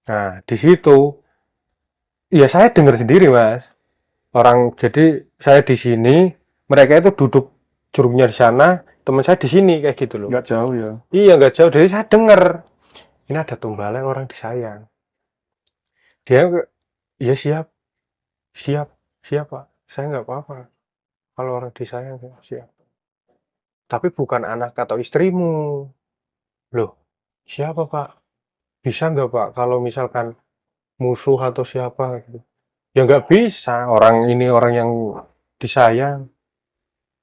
Nah di situ ya saya dengar sendiri mas, orang jadi saya di sini mereka itu duduk jurungnya di sana, teman saya di sini kayak gitu loh. Nggak jauh ya. Iya nggak jauh dari saya dengar ini ada tumbale orang disayang. Dia ya siap, siap, siap pak. Saya nggak apa-apa. Kalau orang disayang saya siap. Tapi bukan anak atau istrimu. Loh, siapa pak? Bisa nggak pak? Kalau misalkan musuh atau siapa gitu. Ya nggak bisa. Orang ini orang yang disayang.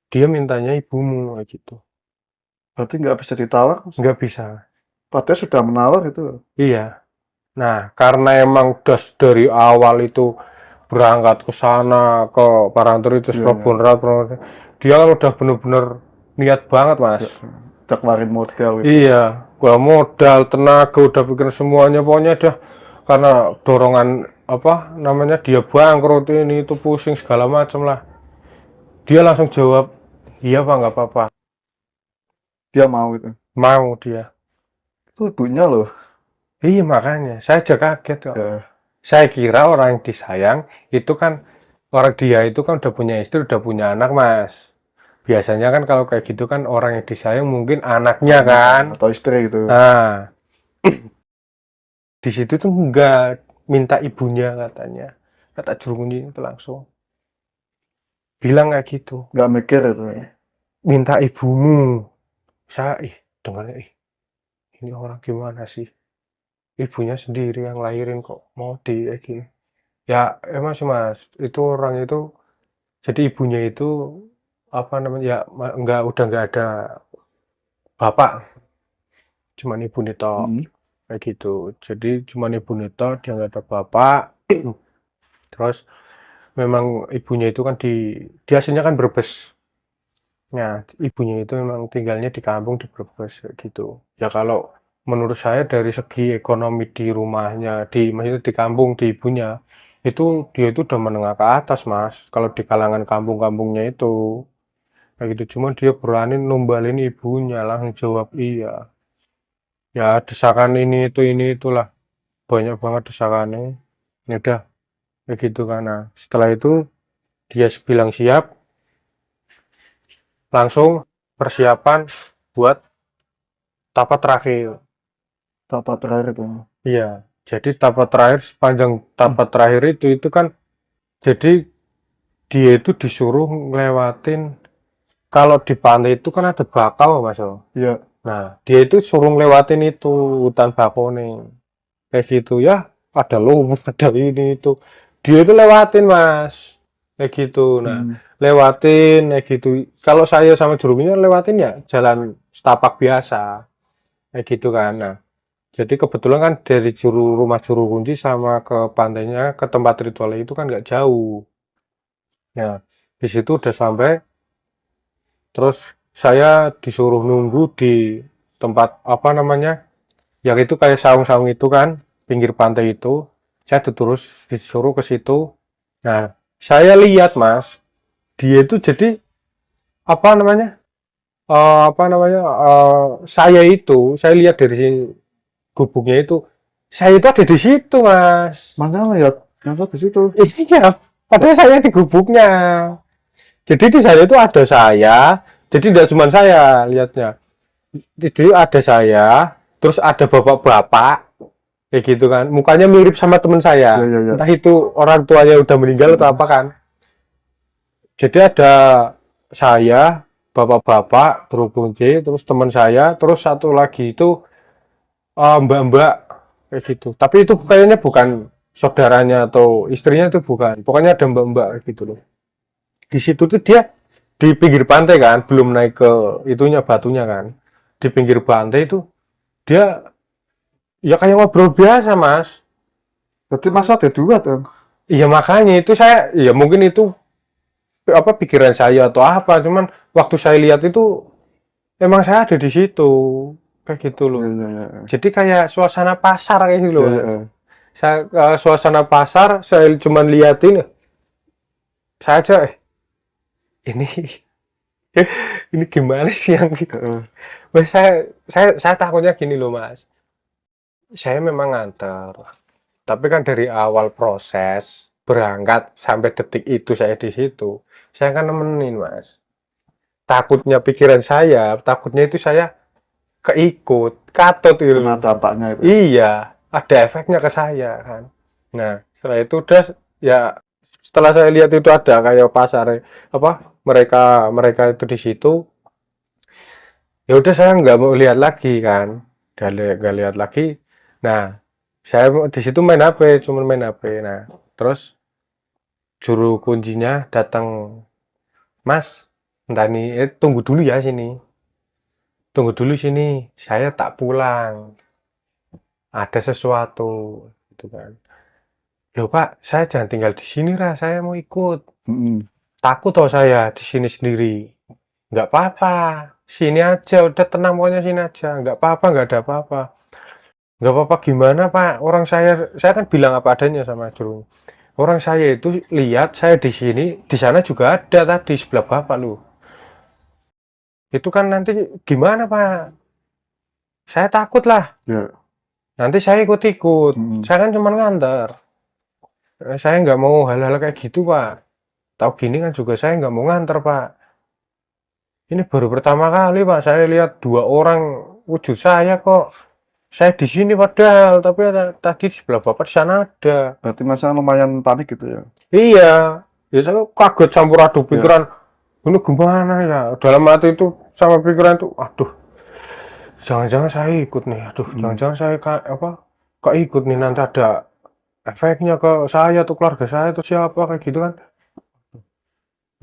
Dia mintanya ibumu kayak gitu. Berarti nggak bisa ditawar. Nggak bisa. Padahal sudah menawar itu. Iya. Nah, karena emang dari awal itu berangkat ke sana ke Parangtritis Iya, iya. Pelabuhan Ratu, dia kan udah bener-bener niat banget mas. Ya, udah keluarin modal itu. Iya, gua modal tenaga udah bikin semuanya pokoknya dah karena dorongan apa namanya dia bangkrut ini itu pusing segala macam lah. Dia langsung jawab iya pak nggak apa-apa, Dia mau itu. mau dia. Itu ibunya loh. Iya makanya saya aja kaget kok. Ya. Saya kira orang yang disayang itu kan orang dia itu kan udah punya istri, udah punya anak, Mas. Biasanya kan kalau kayak gitu kan orang yang disayang mungkin anaknya kan. Atau istri gitu. Nah, di situ tuh enggak minta ibunya katanya. Kata juru kunci itu langsung bilang kayak gitu. Nggak mikir itu. Minta ibumu. Saya dengarnya ini orang gimana sih? Ibunya sendiri yang lahirin kok mau di kayak gini. Ya emang sih Mas, itu orang itu jadi ibunya itu apa namanya ya nggak udah nggak ada bapak, cuman ibu neto Hmm. kayak gitu. Jadi cuman ibu neto dia nggak ada bapak. Terus memang ibunya itu kan di aslinya kan Brebes. Nah ibunya itu memang tinggalnya di kampung di Brebes kayak gitu. Ya kalau menurut saya dari segi ekonomi di rumahnya maksudnya di kampung di ibunya itu dia itu udah menengah ke atas mas. Kalau di kalangan kampung-kampungnya itu kayak gitu. Cuma dia berani numbalin ibunya, langsung jawab iya. Ya desakan ini itulah, banyak banget desakannya. Ya udah kayak gitu kan. Nah, setelah itu dia bilang siap, langsung persiapan buat tapak terakhir. Tahap terakhir itu. Iya, jadi tapak terakhir, sepanjang tapak terakhir itu kan, jadi dia itu disuruh ngelewatin, kalau di pantai itu kan ada bakau Mas. Iya. Nah, dia itu suruh ngelewatin itu hutan bakau nih. Kayak gitu ya, ada lumut, ada ini itu. Dia itu lewatin Mas. Kayak gitu. Nah, Hmm. lewatin kayak gitu. Kalau saya sama jurunya lewatin ya jalan setapak biasa. Kayak gitu kan. Nah, jadi kebetulan kan dari rumah juru kunci sama ke pantainya, ke tempat ritual itu kan nggak jauh. Ya, di situ udah sampai, terus saya disuruh nunggu di tempat apa namanya, yang itu kayak saung-saung itu kan, pinggir pantai itu. Saya terus disuruh ke situ. Nah, saya lihat Mas, dia itu jadi apa namanya, saya lihat dari sini gubuknya itu, saya itu ada di situ Mas. Mana ya? Yang di situ. Iya, padahal saya di gubuknya. Jadi di sana itu ada saya, jadi tidak cuma saya lihatnya. Jadi ada saya, terus ada bapak-bapak, kayak gitu kan. Mukanya mirip sama teman saya. Ya, ya, ya. Entah itu orang tuanya udah meninggal atau apa kan. Jadi ada saya, bapak-bapak, berhubung C, terus teman saya, terus satu lagi itu mbak-mbak, kayak gitu. Tapi itu kayaknya bukan saudaranya atau istrinya, itu bukan. Pokoknya ada mbak-mbak kayak gitu loh. Di situ tuh dia di pinggir pantai kan, belum naik ke itunya, batunya kan. Di pinggir pantai itu dia ya kayak ngobrol biasa Mas. Jadi masa ada dua tuh. Iya makanya itu saya, ya mungkin itu apa pikiran saya atau apa, cuman waktu saya lihat itu emang saya ada di situ, kayak gitu loh. Ya, ya, ya. Jadi kayak suasana pasar kayak gitu Ya, loh. ya. Saya suasana pasar, saya cuman liatin, saya aja ini ini gimana sih yang gitu. Ya, Mas, saya takutnya gini loh Mas. Saya memang nganter, tapi kan dari awal proses berangkat sampai detik itu saya di situ, saya kan nemenin Mas. Takutnya pikiran saya, takutnya itu saya keikut, katut gitu kena loh. dampaknya itu. Iya, ada efeknya ke saya kan. Nah, setelah itu udah ya, setelah saya lihat itu ada kayak pasar apa, mereka mereka itu di situ, ya udah saya nggak mau lihat lagi kan, nggak lihat lagi. Nah, saya di situ main HP, cuma main HP. Nah, terus juru kuncinya datang, Mas, entah nih, tunggu dulu ya sini, tunggu dulu sini, saya tak pulang, ada sesuatu, gitu kan. Loh Pak, saya jangan tinggal di sini lah, saya mau ikut. Mm-mm. Takut tau saya di sini sendiri. Nggak apa-apa, sini aja, udah tenang pokoknya, sini aja, nggak apa-apa, nggak ada apa-apa. Nggak apa-apa gimana Pak, orang saya kan bilang apa adanya sama juru. Orang saya itu lihat saya di sini, di sana juga ada tadi sebelah Bapak lu. Itu kan nanti gimana Pak? Saya takut lah. Ya. Nanti saya ikut-ikut. Mm-mm. Saya kan cuma nganter. Saya nggak mau hal-hal kayak gitu Pak. Tahu gini kan juga saya nggak mau nganter Pak. Ini baru pertama kali Pak saya lihat dua orang wujud saya kok. Saya di sini padahal, tapi tadi di sebelah Bapak di sana ada. Berarti masa lumayan panik gitu ya. Iya, ya saya kaget campur aduk Ya. pikiran. Ini gimana ya? Dalam hati itu sama pikiran itu, aduh, jangan-jangan saya ikut nih. Aduh, jangan-jangan saya kok ikut nih, nanti ada efeknya ke saya atau keluarga saya atau siapa kayak gitu kan.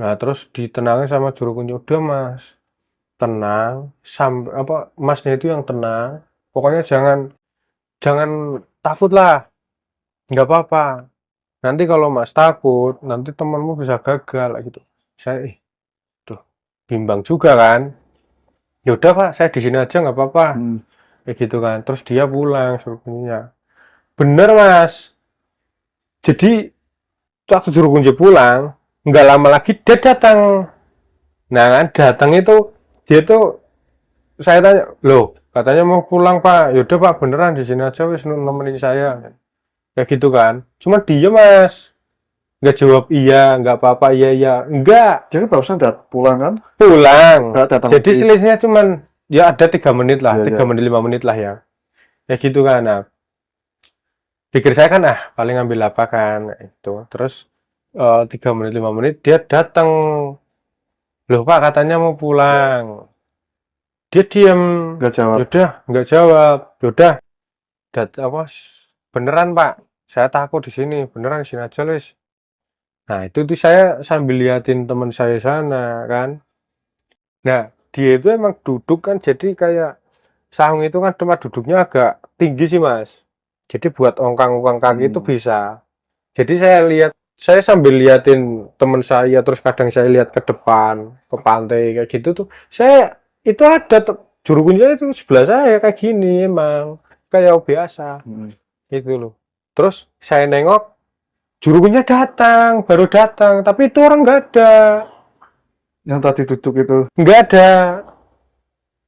Nah, terus ditenangin sama juru kunci, udah Mas, tenang, sampai apa, Masnya itu yang tenang. Pokoknya jangan jangan takut lah, nggak apa-apa. Nanti kalau Mas takut, nanti temanmu bisa gagal gitu. Saya, tuh, bimbang juga kan. Ya udah Pak, saya di sini aja nggak apa-apa. Hmm. Kayak gitu kan. Terus dia pulang suruhnya. Bener Mas. Jadi waktu juru kunci pulang, nggak lama lagi dia datang. Nah kan datang itu dia tuh, saya tanya, loh katanya mau pulang Pak, yaudah Pak beneran di sini aja wis nemenin saya, kayak gitu kan. Cuma dia Mas, nggak jawab iya, nggak apa-apa, iya iya, nggak Jadi barusan pulang kan? pulang. Nggak datang Jadi lagi. selisihnya cuman ya ada 3 menit lah, Iya, iya. 3 menit 5 menit lah ya, kayak gitu kan. Nah pikir saya kan paling ngambil apa kan itu, terus 3 menit 5 menit dia datang, loh Pak katanya mau pulang, dia diam, Nggak jawab. yaudah nggak jawab, yaudah apa beneran Pak, saya takut di sini, beneran di sini aja Luis. Nah itu tuh saya sambil liatin teman saya sana kan. Nah dia itu emang duduk kan, jadi kayak saung itu kan tempat duduknya agak tinggi sih Mas, jadi buat ongkang-ongkang kaki itu bisa. Jadi saya sambil liatin teman saya, terus kadang saya lihat ke depan, ke pantai kayak gitu tuh. Saya itu ada juru kunci itu sebelah saya kayak gini emang kayak biasa itu loh. Terus saya nengok, juru kunci datang, baru datang, tapi itu orang nggak ada, Yang tadi duduk itu. nggak ada.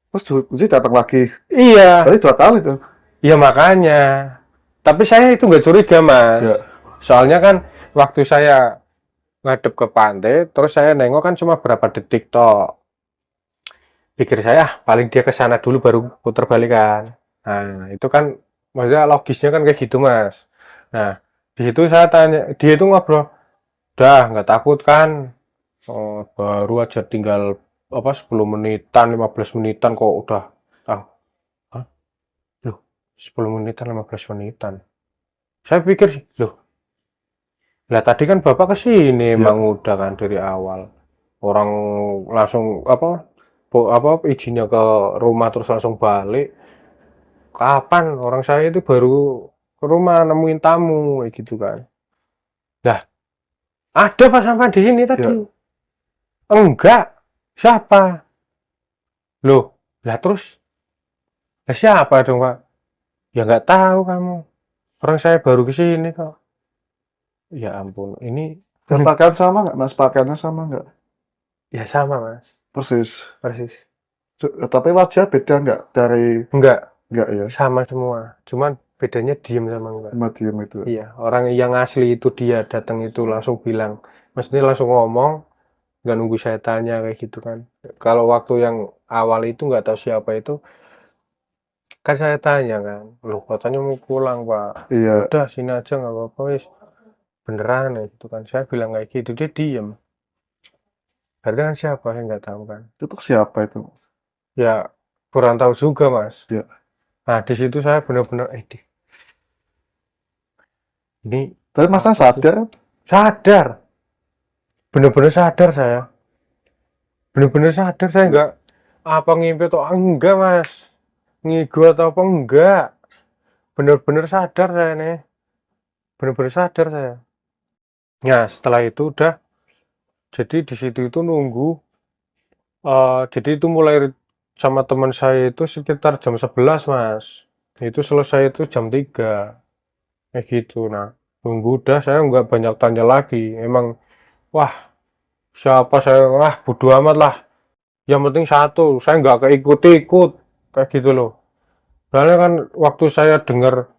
Terus kunci datang lagi. Iya, Tadi 2 kali tuh. iya makanya. Tapi saya itu nggak curiga Mas. Ya. Soalnya kan waktu saya ngadep ke pantai, terus saya nengok kan cuma berapa detik toh. Pikir saya paling dia ke sana dulu baru putar balik kan. Nah itu kan maksudnya logisnya kan kayak gitu Mas. Nah di situ saya tanya, dia itu ngobrol, udah nggak takut kan? Oh, baru aja tinggal apa 10 menitan 15 menitan kok udah ah, hah? Loh 10 menitan 15 menitan, saya pikir loh lah tadi kan bapak kesini Ya. emang udah kan dari awal, orang langsung apa izinnya ke rumah terus langsung balik. Kapan orang saya itu baru ke rumah nemuin tamu kayak gitu kan. Nah, ada Pak sampai di sini tadi. Ya. Enggak. Siapa? Loh, lah terus lah siapa dong Pak? Ya nggak tahu kamu. Orang saya baru ke sini kok. Ya ampun, ini Dan pakaian sama nggak, Mas? Pakaiannya sama nggak? ya sama Mas, Persis. persis. Tapi wajah beda nggak dari Enggak, nggak ya? sama semua. Cuman bedanya diem sama enggak. Sama diem itu. Iya, orang yang asli itu dia datang itu langsung bilang, maksudnya langsung ngomong, nggak nunggu saya tanya kayak gitu kan. Kalau waktu yang awal itu nggak tahu siapa itu, kan saya tanya kan, loh katanya mau pulang Pak. Iya. Udah sini aja nggak apa-apa wis. Beneran ya gitu kan. Saya bilang kayak gitu, dia diem. Berarti kan siapa saya nggak tahu kan. Itu tuh siapa itu, Mas? Ya kurang tahu juga Mas. Ya. Nah di situ saya benar-benar ini Tapi Masnya apa sih? sadar kan? Sadar, bener-bener sadar saya. Bener-bener sadar saya nggak apa ngimpi atau enggak Mas. Ngigo atau apa enggak. Bener-bener sadar saya nih. Bener-bener sadar saya. Nah setelah itu udah, jadi di situ itu nunggu. Jadi itu mulai sama teman saya itu sekitar jam 11 Mas. Itu selesai itu jam 3. Kayak gitu. Nah, nunggu udah saya nggak banyak tanya lagi. Emang wah, siapa saya bodo amat lah. Yang penting satu, saya nggak keikut-ikut kayak gitu loh. Soalnya kan waktu saya dengar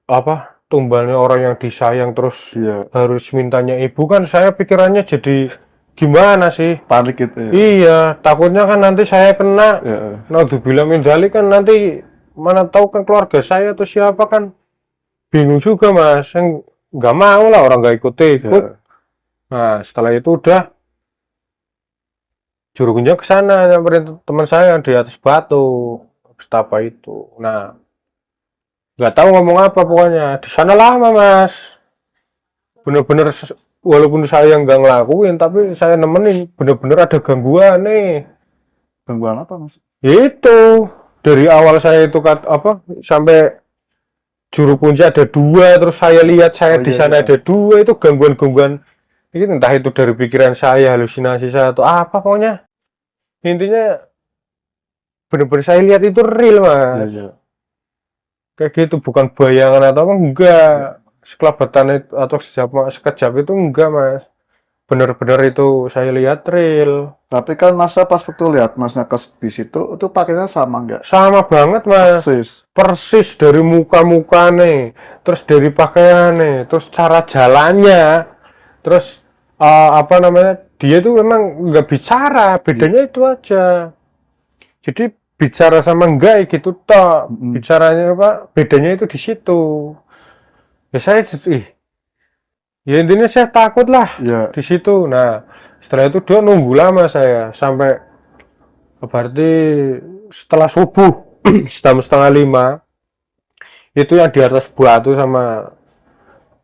apa tumbalnya orang yang disayang terus Iya. harus mintanya ibu kan, saya pikirannya jadi gimana sih? Panik gitu ya. Iya, takutnya kan nanti saya kena. Ya. Naudzubillah min dzalik kan nanti mana tahu kan keluarga saya atau siapa kan bingung juga Mas. Saya nggak mau lah orang nggak ikut-ikut. Ya. Nah setelah itu udah juru kunci ke sana nyamperin teman saya yang di atas batu apa itu. Nah nggak tahu ngomong apa, pokoknya di sana lama Mas. Bener-bener walaupun saya nggak ngelakuin tapi saya nemenin, bener-bener ada gangguan nih. Gangguan apa, Mas? Itu dari awal saya itu apa sampai juru kunci ada 2, terus saya lihat saya Oh, di iya, sana iya. ada 2, itu gangguan-gangguan. Ini entah itu dari pikiran saya, halusinasi saya atau apa, pokoknya intinya bener-bener saya lihat itu real Iya, Mas. iya. Kayak gitu, bukan bayangan atau apa, enggak. Sekelabatan itu atau sekejap itu enggak Mas. bener-bener itu saya lihat real. Tapi kan masa pas waktu lihat masnya di situ itu pakainya sama nggak? Sama banget mas, Persis. persis dari muka-mukanya, terus dari pakaiannya, terus cara jalannya, terus apa namanya, dia tuh memang nggak bicara, bedanya itu aja. Jadi bicara sama enggak gitu toh, Mm-mm. bicaranya apa, bedanya itu di situ. Ya saya, ya intinya saya takut lah Ya, di situ. Nah, setelah itu dia nunggu lama saya sampai berarti setelah subuh setengah lima itu yang di atas batu sama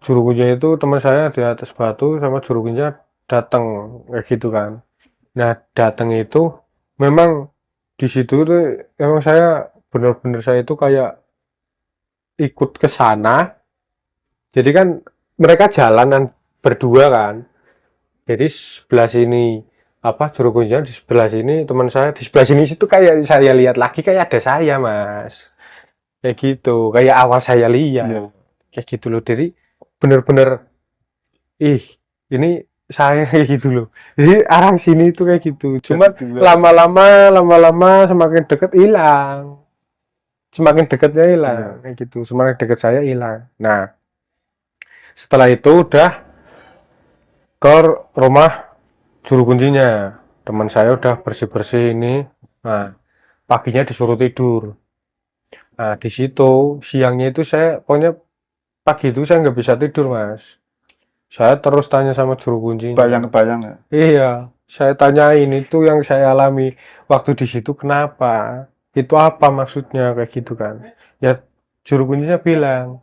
juru kunci itu teman saya di atas batu sama juru kuncinya datang kayak gitu kan. Nah datang itu memang di situ tuh emang saya benar-benar saya itu kayak ikut ke sana. Jadi kan mereka jalanan berdua kan. Jadi sebelah sini apa juru kuncinya di sebelah sini teman saya di sebelah sini situ kayak saya lihat lagi kayak ada saya mas. Kayak gitu kayak awal saya lihat iya. kayak gitu loh. Jadi bener-bener ih ini saya kayak gitu loh. Jadi arah sini itu kayak gitu. Jadi Cuman juga lama-lama semakin deket hilang. Semakin deketnya hilang iya. kayak gitu. Semakin deket saya hilang. Nah, setelah itu udah ke rumah juru kuncinya. Teman saya udah bersih-bersih ini. Nah, paginya disuruh tidur. Nah, di situ siangnya itu saya pokoknya pagi itu saya nggak bisa tidur, Mas. Saya terus tanya sama juru kuncinya. Bayang-bayang ya. Iya, saya tanyain itu yang saya alami waktu di situ kenapa? Itu apa maksudnya kayak gitu kan? Ya juru kuncinya bilang,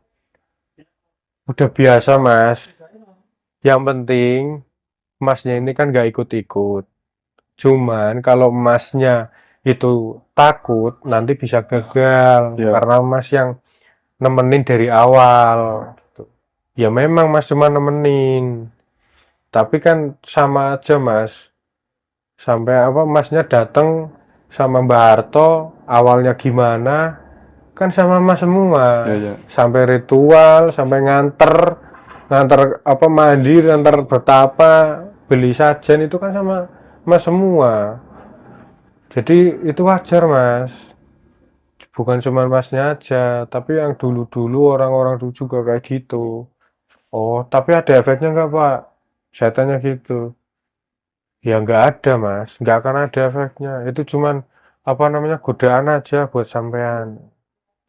udah biasa mas. Yang penting masnya ini kan gak ikut-ikut. Cuman kalau masnya itu takut nanti bisa gagal Iya. karena mas yang nemenin dari awal. Gitu. Ya memang mas cuma nemenin. Tapi kan sama aja mas. Sampai apa masnya datang sama Mbak Harto awalnya gimana kan sama mas semua Iya, iya. sampai ritual sampai nganter apa mandi nganter betapa beli sajen itu kan sama mas semua jadi itu wajar mas bukan cuma masnya aja tapi yang dulu-dulu orang-orang dulu juga kayak gitu oh tapi ada efeknya nggak pak saya tanya gitu ya nggak ada mas, nggak akan ada efeknya. Itu cuman apa namanya godaan aja buat sampean.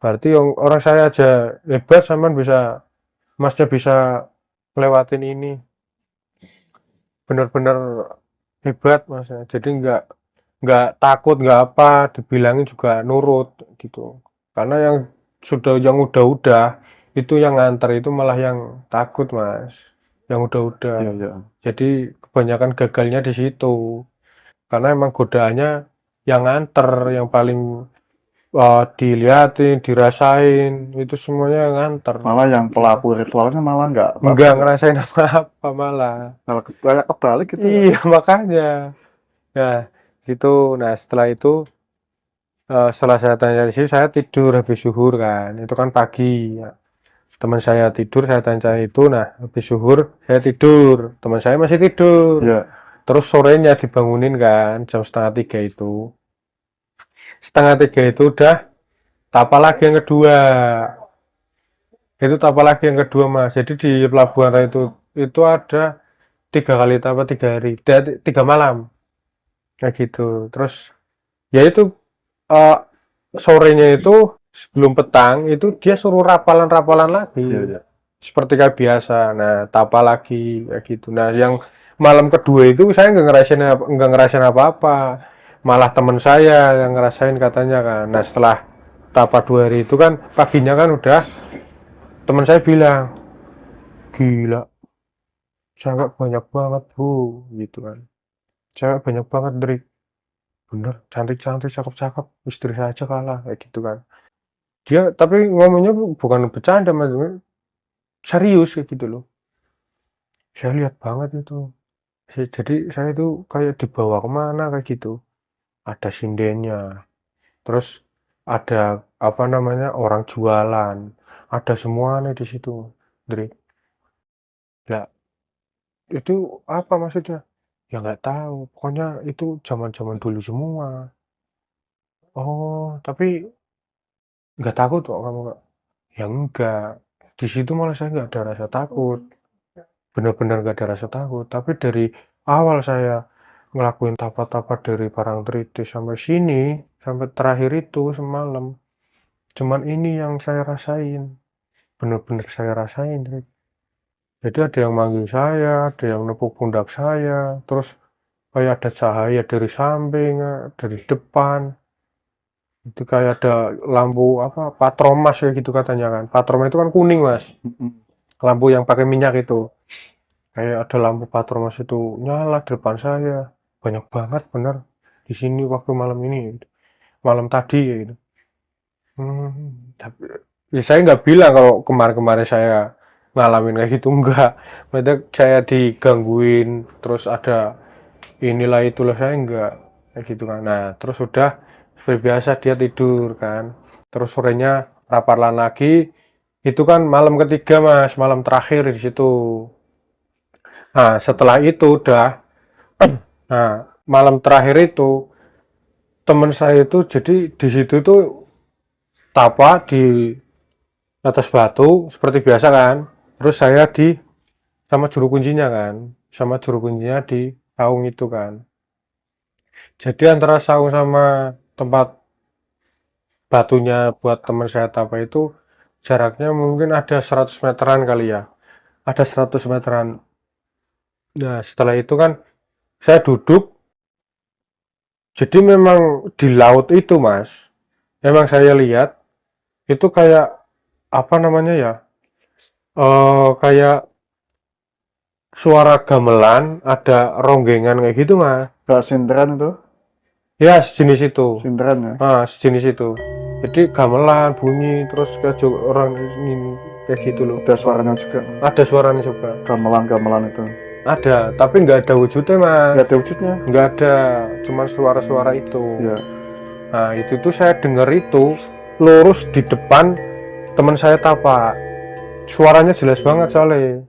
Berarti orang saya aja hebat, sampean bisa, masnya bisa ngelewatin ini. Bener-bener hebat masnya. Jadi nggak takut, nggak apa, dibilangin juga nurut gitu. Karena yang udah-udah itu yang nganter itu malah yang takut mas, yang udah-udah. Iya, iya. Jadi kebanyakan gagalnya di situ. Karena emang godaannya yang nganter, yang paling dilihatin, dirasain, itu semuanya yang nganter. Malah yang pelaku ritualnya malah nggak apa-apa Enggak ya. ngerasain apa-apa malah. Malah kayak kebalik gitu ya. Iya, makanya. Nah, situ. Nah, setelah itu, setelah saya tanya di sini, saya tidur habis zuhur kan. Itu kan pagi. Ya. Teman saya tidur, saya tanya itu. Nah, habis zuhur, saya tidur. Teman saya masih tidur. Iya. Terus sorenya dibangunin kan, jam setengah tiga itu. Setengah tiga itu udah tapa lagi yang kedua. Itu tapa lagi yang kedua mas. Jadi di pelabuhan itu ada 3 kali tapa 3 hari, 3 malam kayak gitu. Terus ya itu eh, sorenya itu sebelum petang itu dia suruh rapalan-rapalan Iya, lagi iya. seperti kayak biasa. Nah tapa lagi kayak gitu. Nah yang malam kedua itu saya nggak ngerasain apa-apa. Malah teman saya yang ngerasain katanya kan. Nah setelah tapa 2 hari itu kan paginya kan udah teman saya bilang gila cewek banyak banget bu gitu kan cewek banyak banget Drik bener cantik-cantik cakep-cakep istri saya aja kalah kayak gitu kan dia tapi ngomongnya bukan bercanda mas serius kayak gitu loh saya lihat banget itu jadi saya itu kayak dibawa kemana kayak gitu ada sindennya terus ada apa namanya orang jualan ada semuanya di situ Drik. Lah itu apa maksudnya? Ya nggak tahu, pokoknya itu zaman-zaman dulu semua. Oh, tapi nggak takut kok kamu, Kak? Ya enggak, di situ malah saya nggak ada rasa takut, benar-benar nggak ada rasa takut. Tapi dari awal saya ngelakuin tapak-tapak dari Parangtritis sampai sini, sampai terakhir itu semalam, cuman ini yang saya rasain, benar-benar saya rasain. Jadi ada yang manggil saya, ada yang nepuk pundak saya, terus kayak ada cahaya dari samping, dari depan. Itu kayak ada lampu apa patromas ya gitu katanya kan. Patromas itu kan kuning, Mas. Lampu yang pakai minyak itu. Kayak ada lampu patromas itu nyala di depan saya. Banyak banget bener di sini waktu malam ini. Malam tadi ya gitu. Tapi ya saya nggak bilang kalau kemarin-kemarin saya ngalamin kayak gitu, enggak. Maksudnya saya digangguin terus ada inilah itulah, saya enggak kayak gitu kan. Nah, terus udah seperti biasa dia tidur kan. Terus sorenya raparlan lagi. Itu kan malam ketiga, Mas, malam terakhir di situ. Nah, setelah itu udah, nah, malam terakhir itu teman saya itu jadi di situ tuh tapa di atas batu seperti biasa kan. Terus saya di sama juru kuncinya kan, sama juru kuncinya di saung itu kan. Jadi antara saung sama tempat batunya buat teman saya tapa itu jaraknya mungkin ada 100 meteran kali ya. Ada 100 meteran. Nah, setelah itu kan saya duduk. Jadi memang di laut itu, Mas. Memang saya lihat itu kayak apa namanya ya? Kayak suara gamelan, ada ronggengan kayak gitu, Mas. Gak sinteran itu? Ya, sejenis itu. Sinteran ya? Sejenis itu. Jadi gamelan bunyi terus kayak orang ini kayak gitu loh. Ada suaranya juga. Ada suaranya juga. Gamelan-gamelan itu. Ada, tapi nggak ada wujudnya, Mas. Gak ada wujudnya? Nggak ada, cuma suara-suara itu. Iya. Nah, itu tuh saya dengar itu lurus di depan teman saya tapak. Suaranya jelas banget soalnya.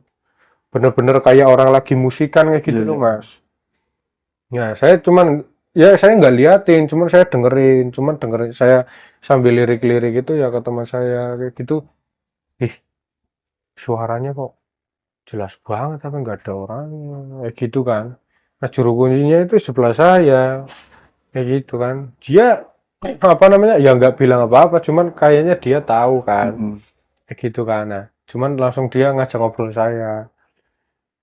Bener-bener kayak orang lagi musikan kayak gitu Iya, loh, iya. Mas. Ya, saya cuman ya saya nggak liatin, cuman saya dengerin, saya sambil lirik-lirik itu ya ke teman saya kayak gitu. Ih, suaranya kok jelas banget tapi nggak ada orangnya kayak gitu kan. Nah, juru kuncinya itu sebelah saya kayak gitu kan. Dia apa namanya ya nggak bilang apa-apa, cuman kayaknya dia tahu kan kayak gitu kan. Nah, cuman langsung dia ngajak ngobrol saya.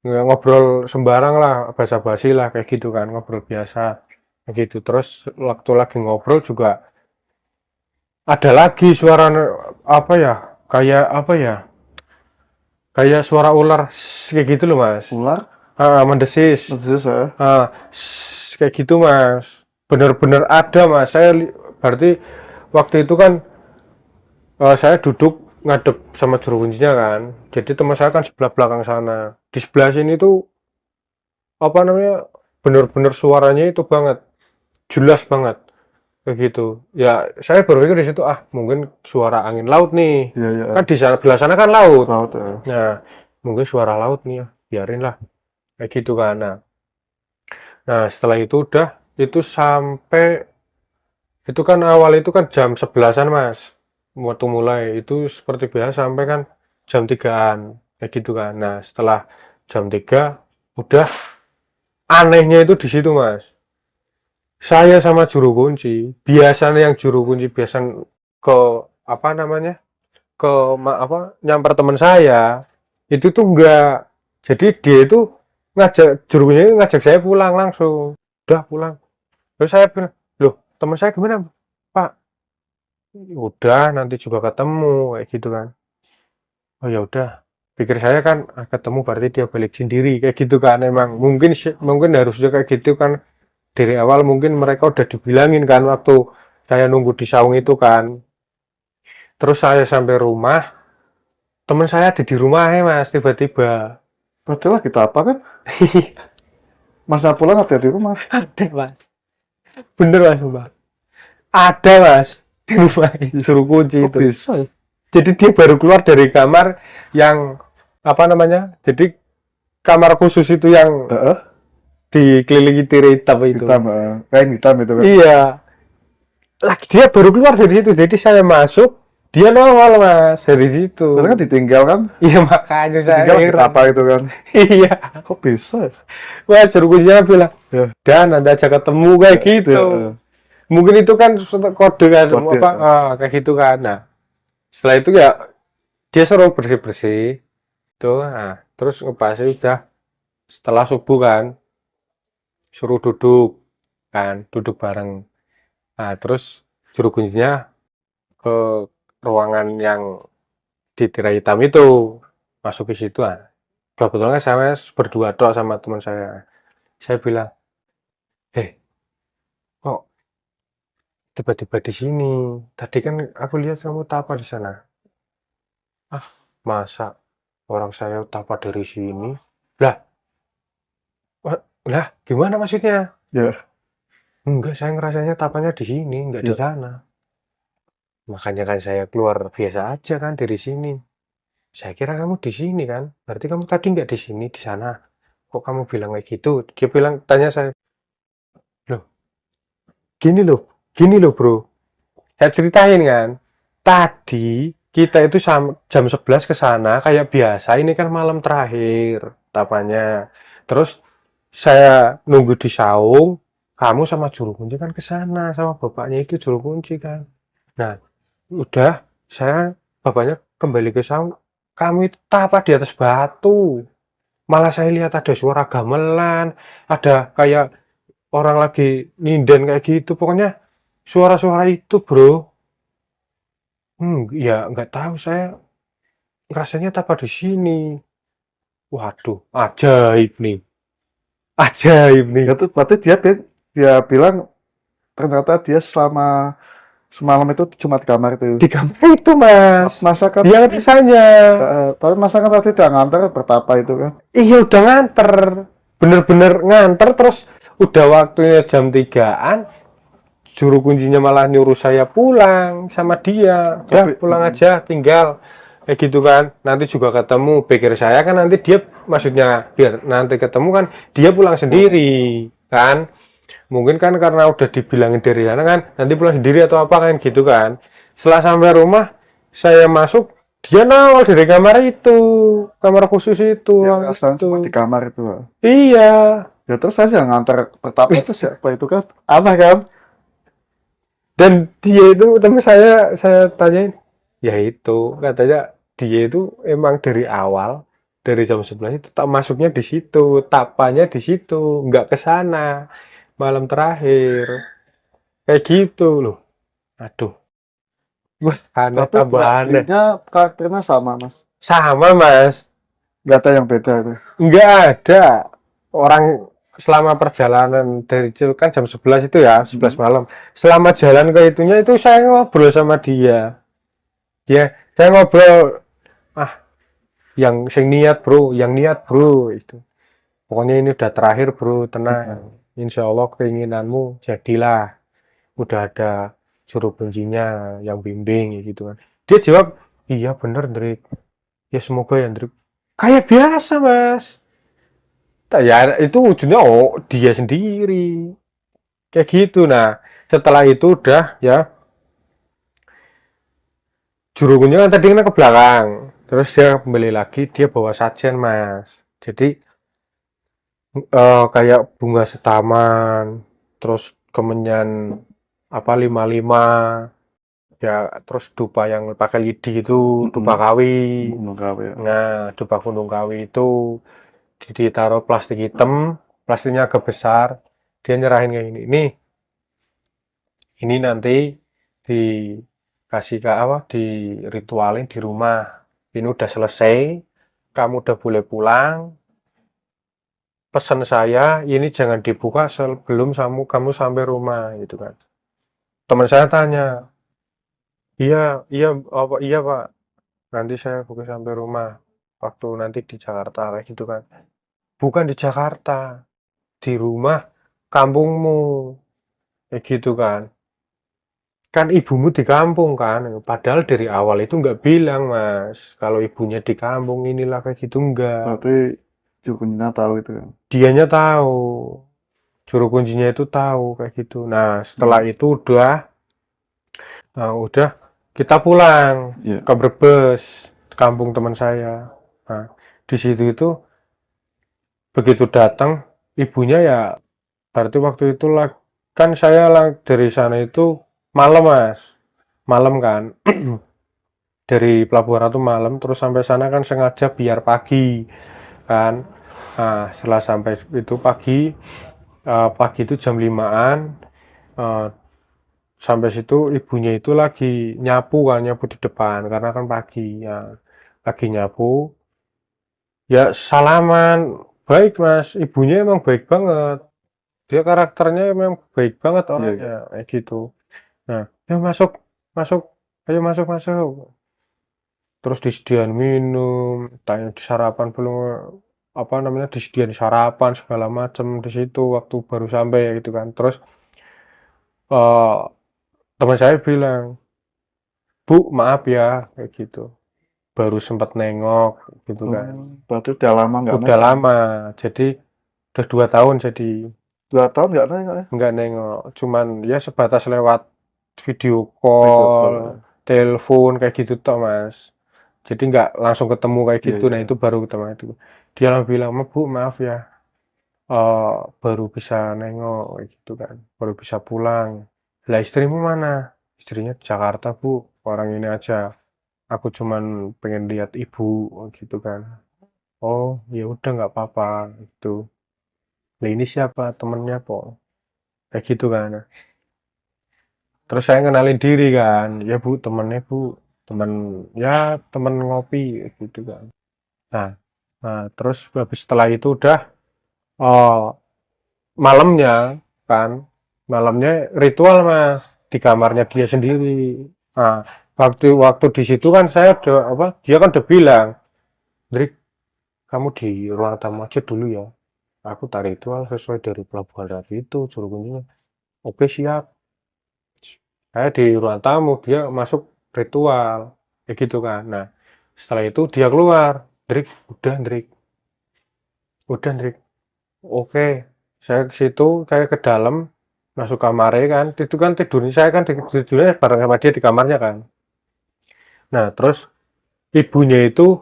Nggak ngobrol sembarang lah, basa-basi lah kayak gitu kan, ngobrol biasa kayak gitu. Terus waktu lagi ngobrol juga ada lagi suara apa ya, kayak apa ya, kayak suara ular kayak gitu loh, Mas. Ular? Mendesis. Mendesis ya? Kayak gitu, Mas. Bener-bener ada, Mas. Berarti waktu itu kan saya duduk ngadep sama juru kuncinya kan. Jadi teman saya kan sebelah belakang sana. Di sebelah sini tuh apa namanya? Bener-bener suaranya itu banget, jelas banget kayak gitu. Ya saya berpikir di situ mungkin suara angin laut nih. Iya, iya. Kan di sana belah sana kan laut. Laut ya. Nah, mungkin suara laut nih ya. Biarin lah kayak gitu kan. Nah, setelah itu udah itu sampai itu kan awal itu kan jam 11-an, Mas. Waktu mulai itu seperti biasa sampai kan jam 3-an kayak gitu kan. Nah, setelah jam 3 udah anehnya itu di situ, Mas. Saya sama juru kunci, biasanya yang juru kunci biasa ke apa namanya? Ke apa nyamper teman saya. Itu tuh enggak. Jadi dia itu ngajak juru kunci ngajak saya pulang langsung. Udah pulang. Terus saya bilang, "Loh, teman saya gimana, Pak?" Udah nanti juga ketemu kayak gitu kan. Oh ya udah, pikir saya kan ketemu berarti dia balik sendiri kayak gitu kan. Emang mungkin harusnya kayak gitu kan dari awal, mungkin mereka udah dibilangin kan waktu saya nunggu di saung itu kan. Terus saya sampai rumah, teman saya ada di rumah ya, Mas, tiba-tiba. Padahal kita apa kan? Masa pulang ada di rumah. Ada, Mas, bener, Mas, Mbak. Ada, Mas, di rumah suruh kunci Kok itu. bisa ya? Jadi dia baru keluar dari kamar yang apa namanya? Jadi kamar khusus itu yang Heeh, dikelilingi tirai hitam itu. hitam, kain hitam itu kan. Iya, lagi dia baru keluar dari situ, jadi saya masuk, dia nongol mas dari situ. Karena kan ditinggal kan, Iya makanya saya ditinggal heran. apa itu kan. Iya, Kok bisa? wah juru kunci bilang, Ya, dan nanti aja ketemu kayak gitu. ya, Mungkin itu kan suatu kode kan, Kode, apa kayak gitu kan. Nah, setelah itu ya dia suruh bersih-bersih, tuh, nah, terus ngepasnya udah setelah subuh kan, suruh duduk kan, duduk bareng. Nah, terus juru kuncinya ke ruangan yang di tirai hitam itu, masuk ke situ. Nah, kebetulan kan saya berdua doang sama teman saya. Saya bilang, kok tiba-tiba di sini? Tadi kan aku lihat kamu tapa di sana. Ah, masa orang saya tapa dari sini? Lah, lah gimana maksudnya? ya, Enggak, saya ngerasanya tapanya di sini, enggak di ya. sana. Makanya kan saya keluar biasa aja kan dari sini. Saya kira kamu di sini kan. Berarti kamu tadi enggak di sini, di sana. Kok kamu bilang kayak gitu? Dia bilang, tanya saya, loh, gini loh bro. Saya ceritain kan. Tadi kita itu jam 11 ke sana kayak biasa. Ini kan malam terakhir tapanya. Terus saya nunggu di saung, kamu sama juru kunci kan ke sana sama bapaknya itu juru kunci kan. Nah, udah saya bapaknya kembali ke saung. Kamu itu tapa di atas batu. Malah saya lihat ada suara gamelan, ada kayak orang lagi ninden kayak gitu. Pokoknya suara-suara itu, bro. Ya nggak tahu saya rasanya tapa di sini. Waduh, ajaib nih. Ajaib nih. Ya tuh, berarti dia bilang ternyata dia selama semalam itu cuma di kamar itu. Di kamar itu, Mas. Masa kan, Dia rasanya. tapi masa kan tadi udah nganter bertapa itu kan. Iya udah nganter. Bener-bener nganter terus udah waktunya jam 3-an. Juru kuncinya malah nyuruh saya pulang sama dia. Ya Tapi, pulang aja, tinggal. Kayak gitu kan. Nanti juga ketemu. Pikir saya kan nanti dia maksudnya biar nanti ketemu kan dia pulang sendiri kan. Mungkin kan karena udah dibilangin dari sana kan nanti pulang sendiri atau apa kan gitu kan. Setelah sampai rumah saya masuk dia nongol dari kamar itu, kamar khusus itu, ya ruang rasanya cuma di itu. kamar itu. Iya. Ya terus saya nganter bertapa itu siapa itu kan? Aneh kan? Dan dia itu teman saya tanyain, ya itu katanya dia itu emang dari awal dari jam 11 itu tak masuknya di situ, tapanya di situ, nggak ke sana malam terakhir. Kayak gitu loh. Aduh, wah aneh Tapi tambah aneh. karakternya sama mas. Sama mas, Nggak ada yang beda itu. nggak ada orang selama perjalanan dari kan jam 11 itu ya, 11 malam. Selama jalan ke itunya itu saya ngobrol sama dia. Ya, saya ngobrol, ah yang sing niat bro, yang niat bro itu. Pokoknya ini udah terakhir bro, tenang. Insya Allah keinginanmu jadilah. Udah ada juru kuncinya yang bimbing gitu kan. Dia jawab, iya bener Ndrik. Ya semoga ya Ndrik. Kayak biasa mas. Ya itu ujungnya dia sendiri. Kayak gitu. Nah setelah itu udah ya juru kunci kan tadi kan ke belakang. Terus dia kembali lagi dia bawa sajen mas. Jadi kayak bunga setaman. Terus kemenyan apa 55 ya terus dupa yang pakai lidi itu dupa kawi. Gunung Kawi ya. Nah dupa gunung kawi itu ditaruh plastik hitam, plastiknya agak besar, dia nyerahin kayak ini nanti dikasih ke apa di ritualin di rumah, ini udah selesai, kamu udah boleh pulang, pesan saya ini jangan dibuka sebelum kamu sampai rumah gitu kan. Teman saya tanya, iya iya apa iya pak, nanti saya buka sampai rumah waktu nanti di Jakarta kayak gitu kan. Bukan di Jakarta, di rumah kampungmu kayak gitu kan. Kan ibumu di kampung kan, padahal dari awal itu nggak bilang mas kalau ibunya di kampung inilah kayak gitu, enggak. Berarti Juru kuncinya tahu itu kan. Dianya tahu, juru kuncinya itu tahu kayak gitu. Nah, setelah itu udah kita pulang Iya. ke Brebes, kampung teman saya. Nah, di situ itu begitu datang ibunya ya, berarti waktu itu lah kan saya dari sana itu malam mas, malam kan. Dari Pelabuhan Ratu malam terus sampai sana kan sengaja biar pagi kan. Nah, setelah sampai itu pagi itu jam 5-an, eh, sampai situ ibunya itu lagi nyapu kan, nyapu di depan karena kan pagi ya, lagi nyapu ya salaman. Baik mas, ibunya emang baik banget, dia karakternya emang baik banget Iya, iya. orangnya kayak gitu. Nah, ya masuk, masuk, ayo masuk, masuk. Terus disediain minum, tanya di sarapan belum, apa namanya, disediain sarapan segala macam di situ waktu baru sampai gitu kan. Terus eh, teman saya bilang, Bu maaf ya kayak gitu, baru sempat nengok gitu kan. Berarti udah lama nggak Udah nengok. lama, jadi udah 2 tahun jadi 2 tahun nggak nengok ya? nggak nengok, cuman ya sebatas lewat video Video call, call ya. telepon kayak gitu toh mas. Jadi nggak langsung ketemu kayak Iya, gitu. Nah iya. itu baru ketemu itu. Dia langsung bilang, Bu maaf ya, baru bisa nengok kayak gitu kan, baru bisa pulang. Lah istrimu mana? Istrinya di Jakarta Bu, orang ini aja. Aku cuman pengen lihat ibu gitu kan. Oh ya udah nggak apa-apa gitu. Lah ini siapa? Temennya kok. Kayak gitu kan. Terus saya kenalin diri kan, ya Bu, temennya Bu, temen ya temen ngopi gitu kan. Nah, terus habis setelah itu udah oh, malamnya kan, malamnya ritual mas di kamarnya dia sendiri. Nah, waktu waktu di situ kan saya udah apa, dia kan udah bilang, Drik, kamu di ruang tamu aja dulu ya. Aku tak ritual sesuai dari Pelabuhan Ratu itu, suruh kuncinya. Oke siap. Saya di ruang tamu, dia masuk ritual, kayak gitu kan. Nah, setelah itu dia keluar, Drik, udah Drik. Oke, saya ke situ, saya ke dalam, masuk kamarnya kan, itu kan tidurnya saya kan tidurnya bareng sama dia di kamarnya kan. Nah, terus ibunya itu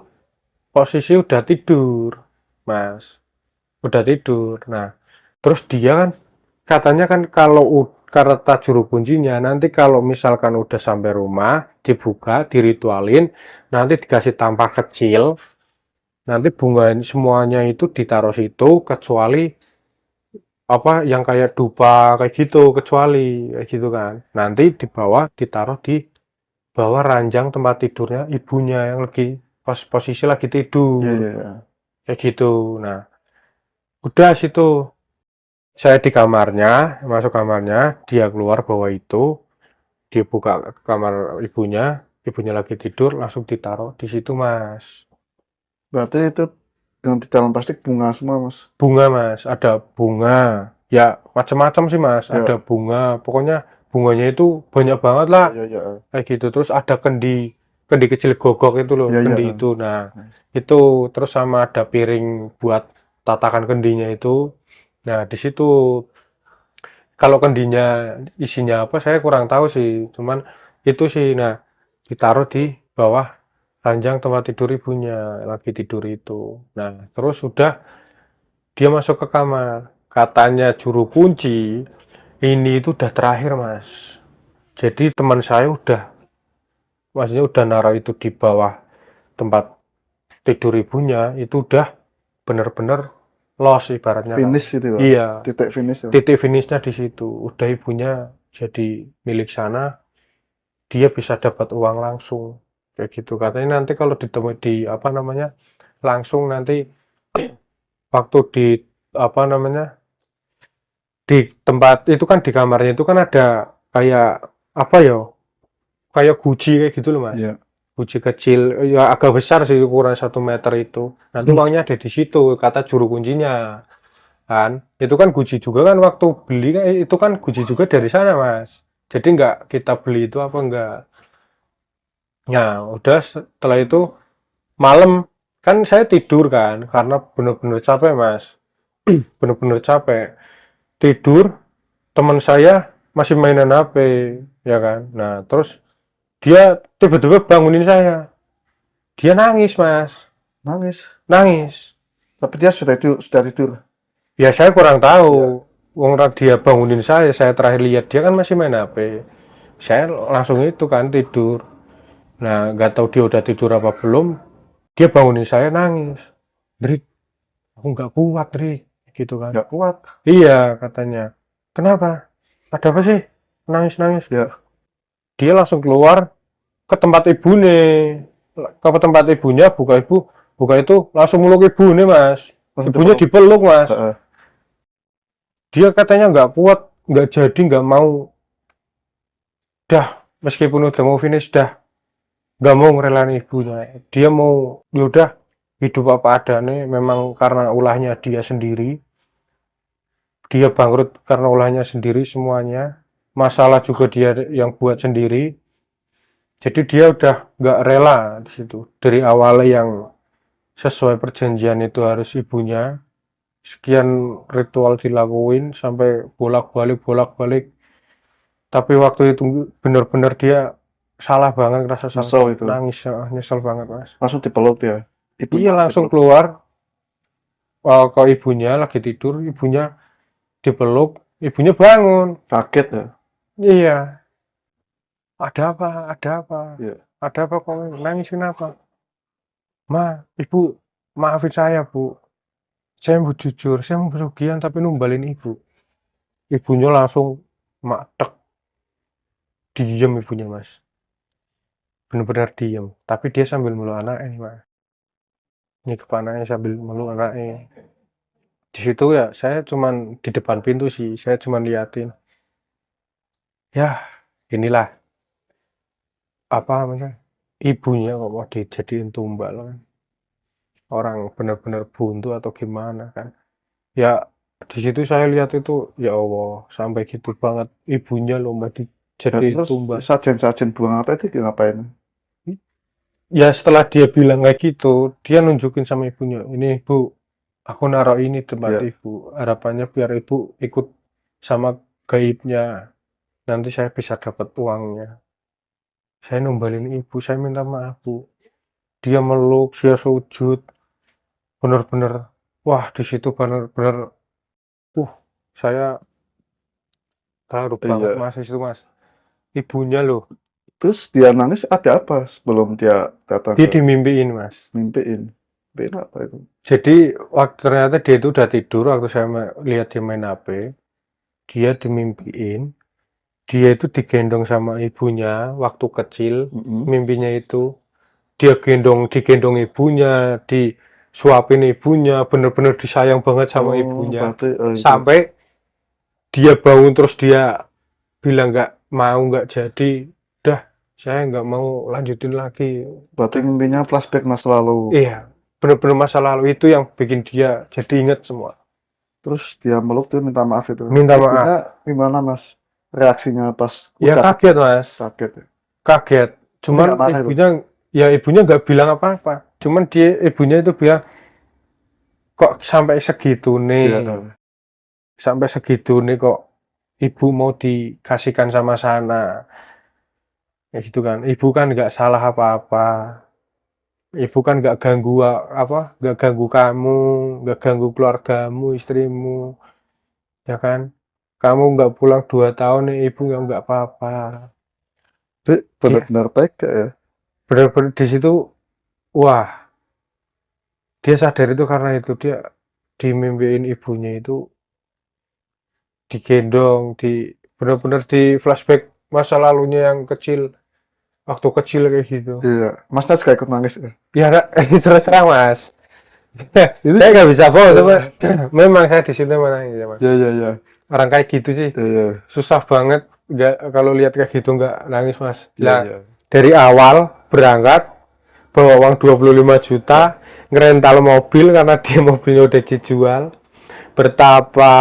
posisi udah tidur, Mas, udah tidur. Nah, terus dia kan katanya kan kalau kata juru kuncinya nanti kalau misalkan udah sampai rumah dibuka, diritualin, nanti dikasih tampah kecil, nanti bunga semuanya itu ditaruh situ kecuali apa yang kayak dupa kayak gitu, kecuali kayak gitu kan nanti di bawah ditaruh di bawah ranjang tempat tidurnya ibunya yang lagi posisi lagi Iya, tidur iya, iya. kayak gitu. Nah udah situ saya di kamarnya, masuk kamarnya, dia keluar bawa itu, dia buka kamar ibunya lagi tidur langsung ditaruh di situ mas. Berarti itu yang di dalam plastik bunga semua, Mas. Bunga mas, ada bunga ya macam-macam sih mas, ada Ya, bunga pokoknya bunganya itu banyak banget iya, lah iya, iya. kayak gitu. Terus ada kendi, kendi kecil gogok itu loh, Iya, iya. kendi itu. Nah itu terus sama ada piring buat tatakan kendinya itu. Nah di situ kalau kendinya isinya apa saya kurang tahu sih, cuman itu sih. Nah ditaruh di bawah ranjang tempat tidur ibunya lagi tidur itu. Nah terus udah dia masuk ke kamar, katanya juru kunci ini itu udah terakhir mas. Jadi teman saya udah, maksudnya udah naruh itu di bawah tempat tidur ibunya itu udah bener-bener loss ibaratnya kan. Finish itu, Pak. Iya, Titik finish ya. titik finishnya di situ. Udah ibunya jadi milik sana, dia bisa dapat uang langsung kayak gitu. Katanya nanti kalau ditemui di apa namanya langsung nanti waktu di apa namanya di tempat itu kan di kamarnya itu kan ada kayak apa ya, kayak guci kayak gitu loh mas. Iya. Guci kecil ya agak besar sih ukuran 1 meter itu. Nanti uangnya ada di situ kata juru kuncinya kan. Itu kan guci juga kan waktu beli kan itu kan guci juga dari sana mas. Jadi nggak kita beli itu apa enggak. Nah udah setelah itu malam kan saya tidur kan karena bener-bener capek mas, bener-bener capek tidur. Teman saya masih mainan HP ya kan. Nah terus dia tiba-tiba bangunin saya, dia nangis mas, Nangis. nangis. Tapi dia sudah tidur. Ya saya kurang Ya. tahu. Wong dia bangunin saya terakhir lihat dia kan masih main HP. Saya langsung itu kan tidur. Nah, nggak tahu dia udah tidur apa belum. Dia bangunin saya nangis. Drik, aku nggak kuat, Drik. Gitu kan. Nggak kuat. Iya, katanya. Kenapa? Ada apa sih? Nangis-nangis. Ya. Dia langsung keluar ke tempat ibunya. Ke tempat ibunya, buka itu langsung meluk ibunya, Mas. Langsung Ibunya dipeluk, Mas. Heeh. Dia katanya nggak kuat, nggak jadi, nggak mau. Dah, meskipun udah mau finish, dah nggak mau ngerelain ibunya. Dia mau, yaudah hidup apa adanya. Memang karena ulahnya dia sendiri. Dia bangkrut karena ulahnya sendiri semuanya. Masalah juga dia yang buat sendiri. Jadi dia udah nggak rela di situ. Dari awalnya yang sesuai perjanjian itu harus ibunya. Sekian ritual dilakuin sampai bolak-balik. Tapi waktu itu benar-benar dia salah banget, rasa Nyesel salah, itu. nangis, nyesel banget mas. Langsung dipeluk dia. Iya langsung keluar ke ibunya lagi tidur, ibunya dipeluk, ibunya bangun. Kaget ya. Iya, ada apa? Ada apa? Iya. Ada apa kok nangis kenapa? Ma, ibu maafin saya bu. Saya mau jujur, saya mau pesugihan tapi numbalin ibu. Ibunya langsung matek, diem ibunya mas. Benar-benar diem. Tapi dia sambil meluk anaknya mas. Ini anaknya sambil meluk anaknya. Di situ ya saya cuman di depan pintu sih, saya cuman liatin. Ya, inilah apa namanya? Ibunya kok mau dijadiin tumbal kan. Orang benar-benar buntu atau gimana kan. Ya di situ saya lihat itu ya Allah, sampai gitu banget ibunya loh mbak Dan dijadiin terus tumbal. sajen-sajen buang apa itu ngapain? Ya setelah dia bilang kayak gitu, dia nunjukin sama ibunya, ini ibu, aku naruh ini tempat Iya. ibu, harapannya biar ibu ikut sama gaibnya, nanti saya bisa dapat uangnya. Saya numbalin ibu, saya minta maaf bu. Dia meluk, dia sujud, bener-bener, wah di situ bener-bener, saya taruh banget Iya. mas itu mas. Ibunya loh, Terus dia nangis ada apa sebelum dia datang dia ke dimimpiin mas. mimpiin? Mimpiin apa itu? Jadi waktu ternyata dia itu udah tidur waktu saya lihat dia main HP, dia dimimpiin, dia itu digendong sama ibunya waktu kecil, Mm-mm. mimpinya itu dia digendong ibunya, disuapin ibunya, bener-bener disayang banget sama Oh, ibunya. berarti itu. Sampai dia bangun terus dia bilang nggak jadi, udah saya nggak mau lanjutin lagi. Berarti mimpinya flashback masa lalu. Iya, bener-bener masa lalu itu yang bikin dia jadi inget semua. Terus dia meluk tuh minta maaf itu. Minta maaf. Ibunya gimana mas? Reaksinya pas Ya udah kaget mas, kaget ya? kaget. Cuman nggak marah itu? ibunya nggak bilang apa-apa. Cuman ibunya itu bilang kok sampai segitu nih, Iya. sampai segitu nih kok ibu mau dikasihkan sama sana. Ya gitu kan, ibu kan nggak salah apa-apa. Ibu kan nggak ganggu nggak ganggu kamu, nggak ganggu keluargamu, istrimu, ya kan? Kamu nggak pulang 2 tahun nih, ibu nggak apa-apa. Itu Iya, benar-benar tega ya. bener-bener di situ, wah, dia sadar itu karena itu dia dimimpiin ibunya itu digendong, bener-bener di flashback masa lalunya yang kecil, waktu kecil kayak gitu. Iya. Masnya juga ikut nangis ya? Ya, terus terang mas. Ini Saya nggak bisa bohong, tapi memang saya di situ menangis ya mas. ya. Orang kayak gitu sih Iya. susah banget nggak kalau lihat kayak gitu nggak nangis mas. Nah, Iya. dari awal berangkat bawa uang 25 juta ngerental mobil karena dia mobilnya udah dijual, betapa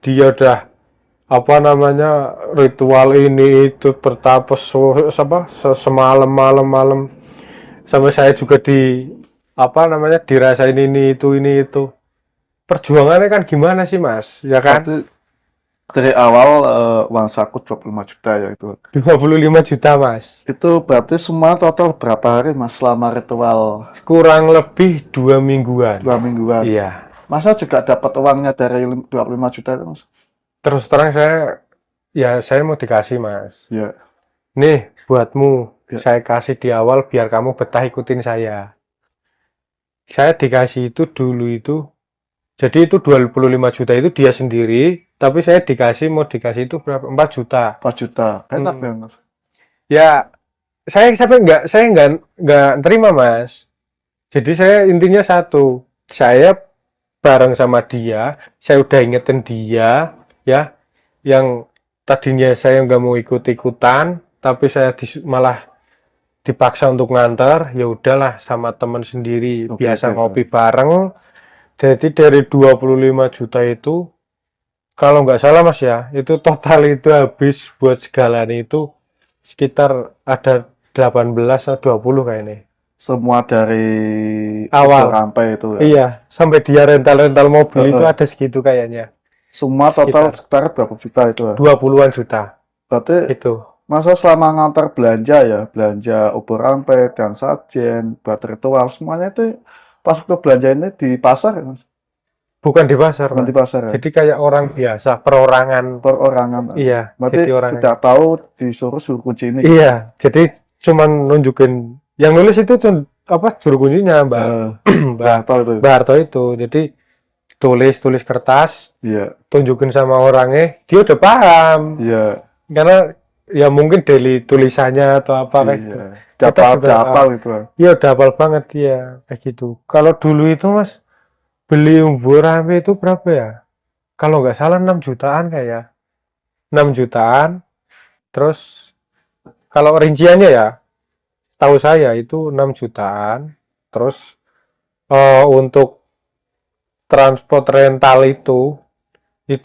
dia udah apa namanya ritual ini itu betapa semalam malam sampai saya juga apa namanya dirasain ini itu. Perjuangannya kan gimana sih Mas? Ya kan? Berarti dari awal uang saku 25 juta ya itu. 25 juta Mas. Itu berarti semua total berapa hari Mas selama ritual Kurang lebih 2 mingguan. 2 mingguan? Iya. Masa juga dapat uangnya dari 25 juta itu Mas? Terus terang saya mau dikasih Mas. Ya, Nih buatmu. ya. Saya kasih di awal biar kamu betah ikutin saya. Saya dikasih itu dulu itu. Jadi itu 25 juta itu dia sendiri, tapi saya mau dikasih itu berapa? 4 juta. 4 juta. Enak Hmm. ya Mas? Ya, saya nggak terima Mas. Jadi saya intinya satu, saya bareng sama dia, saya udah ingetin dia, ya, yang tadinya saya nggak mau ikut-ikutan, tapi saya malah dipaksa untuk nganter, ya udahlah sama teman sendiri, Oke, biasa oke, ngopi oke. bareng. Jadi dari 25 juta itu, kalau nggak salah Mas ya, itu total itu habis buat segalanya itu sekitar ada 18 atau 20 kayaknya. Semua dari Awal. Uber Rampai itu ya. Iya, sampai dia rental-rental mobil itu Heeh. ada segitu kayaknya. Semua total Sekitar sekitar berapa juta itu ya? 20-an juta. Berarti Itu. masa selama ngantar belanja ya, belanja Uber Rampai dan Sajen, buat ritual semuanya itu pas waktu belanja ini di pasar ya Mas? Bukan di pasar, Bukan Mas. di pasar ya? Jadi kayak orang biasa, perorangan. Perorangan. Iya, Berarti jadi orang. sudah tahu disuruh suruh kunci ini. Iya, jadi cuman nunjukin yang nulis itu apa juru kuncinya Mbak Mbak Udah tahu itu. Mbak Harto itu. Jadi tulis kertas, Iya, tunjukin sama orangnya, dia udah paham. iya, Karena ya mungkin dari tulisannya atau apa kayak gitu. iya. Kita juga Udah hafal gitu. iya udah hafal banget dia kayak gitu. Kalau dulu itu Mas beli umbu rame itu berapa ya? Kalau nggak salah 6 jutaan kayak 6 jutaan. Terus kalau rinciannya ya, setahu saya itu 6 jutaan. Terus untuk transport rental itu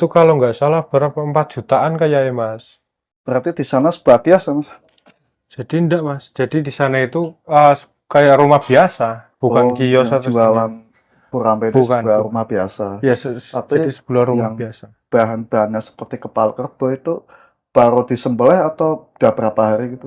kalau nggak salah berapa 4 jutaan kayak ya Mas. Berarti di sana sebagian Mas. Jadi enggak Mas. Jadi di sana itu kayak rumah biasa, bukan kios yang atau jualan Rampai itu bukan, sebuah bukan. rumah biasa. Ya, Tapi jadi sebuah rumah yang biasa. bahan-bahannya seperti kepala kerbau itu baru disembelih atau udah berapa hari gitu?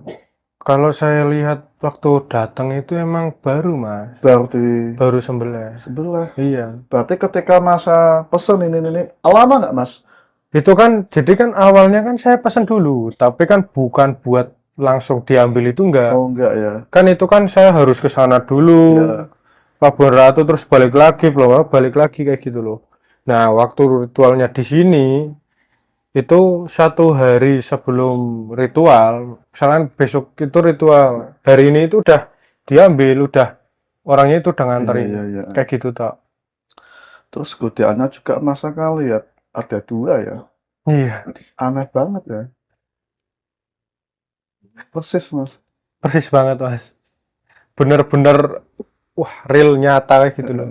Kalau saya lihat waktu datang itu emang baru Mas, Baru di baru sembelih. sebelah. Iya. Berarti ketika masa pesen ini lama nggak Mas? Itu kan, jadi kan awalnya kan saya pesan dulu, tapi kan bukan buat langsung diambil itu enggak. Oh enggak ya. Kan itu kan saya harus ke sana dulu, Ya. Pelabuhan Ratu terus balik lagi kayak gitu loh. Nah, waktu ritualnya di sini itu 1 hari sebelum ritual, misalkan besok itu ritual, hari ini itu udah diambil, udah orangnya itu udah nganterin, Iya. kayak gitu tak. Terus godaannya juga masa kali ya ada 2 ya. Iya, Aneh banget ya. Persis Mas. persis banget Mas. Bener-bener, wah real nyata kayak gitu loh.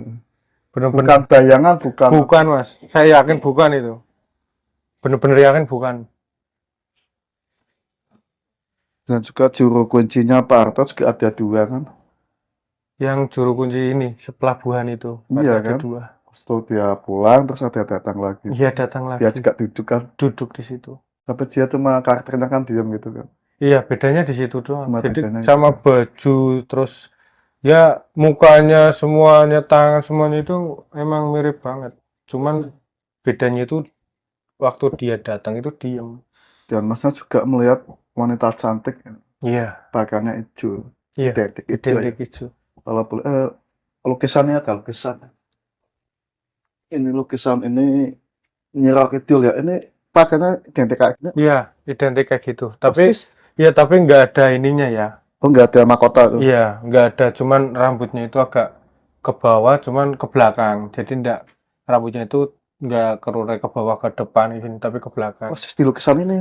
Bukan Bener-bener bayangan, bukan. bukan Mas, saya yakin bukan itu. Bener-bener yakin bukan. Dan juga juru kuncinya Pak Harto juga ada 2 kan. Yang juru kunci ini, pelabuhan itu, Iya ada kan. 2. Setelah dia pulang terus ada datang lagi. Iya datang Dia lagi, juga duduk kan. duduk di situ. Tapi dia cuma karakternya kan diam gitu kan. Iya, bedanya di situ doang. Cuma Jadi bedanya itu sama kan. baju, terus ya mukanya semuanya, tangan semuanya itu emang mirip banget. Cuman bedanya itu waktu dia datang itu diem. Dan Masnya juga melihat wanita cantik Iya, pakaiannya hijau. iya, Identik hijau ya. identik hijau. Kalau lukisannya ada lukisan. Ini lukisan ini Nyi Kidul ya. Ini pakaiannya identik kayak gini. Iya, identik kayak gitu. Tapi Persis. ya tapi nggak ada ininya ya. Oh enggak ada mahkota tuh. Iya, nggak ada. Cuman rambutnya itu agak ke bawah, cuman ke belakang. Jadi nggak rambutnya itu nggak kerure ke bawah ke depan ini, tapi ke belakang. Persis di lukisan ini.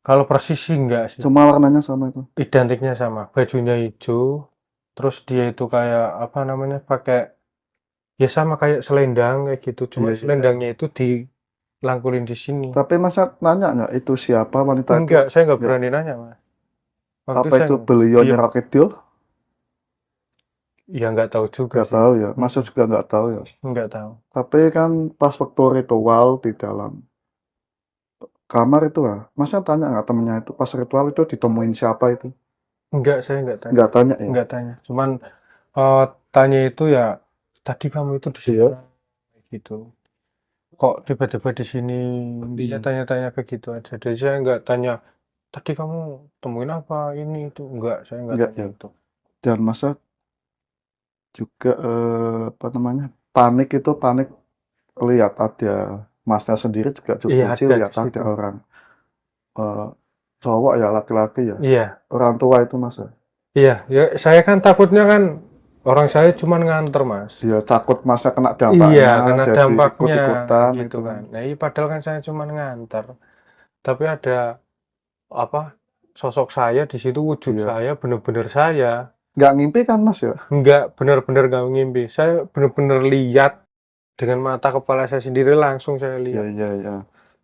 Kalau persis sih enggak sih. Cuma warnanya sama itu. Identiknya sama. Bajunya hijau, terus dia itu kayak apa namanya? Pakai ya sama kayak selendang kayak gitu. Cuma Iya. selendangnya itu dilangkulin di sini. Tapi Masa nanya nggak itu siapa wanita itu? Enggak, saya nggak Ya. berani nanya, Mas. Waktu Apa itu beliau Nyi diem. Kidul? Ya nggak tahu juga Nggak sih. tahu ya, Mas juga nggak tahu ya. Nggak tahu. Tapi kan pas waktu ritual di dalam kamar itu lah, Masnya tanya nggak temennya itu pas ritual itu ditemuin siapa itu? Enggak, saya nggak tanya. Nggak tanya ya? Nggak tanya. Cuman eh, tanya itu ya, tadi kamu itu di Iya. sana gitu. Kok tiba-tiba di sini? Intinya tanya-tanya kayak gitu aja. Jadi saya nggak tanya, tadi kamu temuin apa ini itu. Enggak, saya nggak Nggak tanya ya. itu. Dan Masa juga apa namanya panik itu panik lihat ada Masnya sendiri juga Iya, kunci ada di lihat ada situ. orang eh, cowok ya laki-laki ya Iya, orang tua itu Mas ya. iya. Ya, saya kan takutnya kan orang saya cuma nganter, Mas. Dia takut Masnya kena Iya, dampaknya kena jadi dampaknya ikut-ikutan gitu itu kan. kan. Nah, ini padahal kan saya cuma nganter. Tapi ada apa? Sosok saya di situ, wujud Iya, saya, bener-bener saya. nggak ngimpi kan Mas ya. Enggak, bener-bener nggak ngimpi. Saya bener-bener lihat dengan mata kepala saya sendiri, langsung saya Iya, lihat. iya, iya.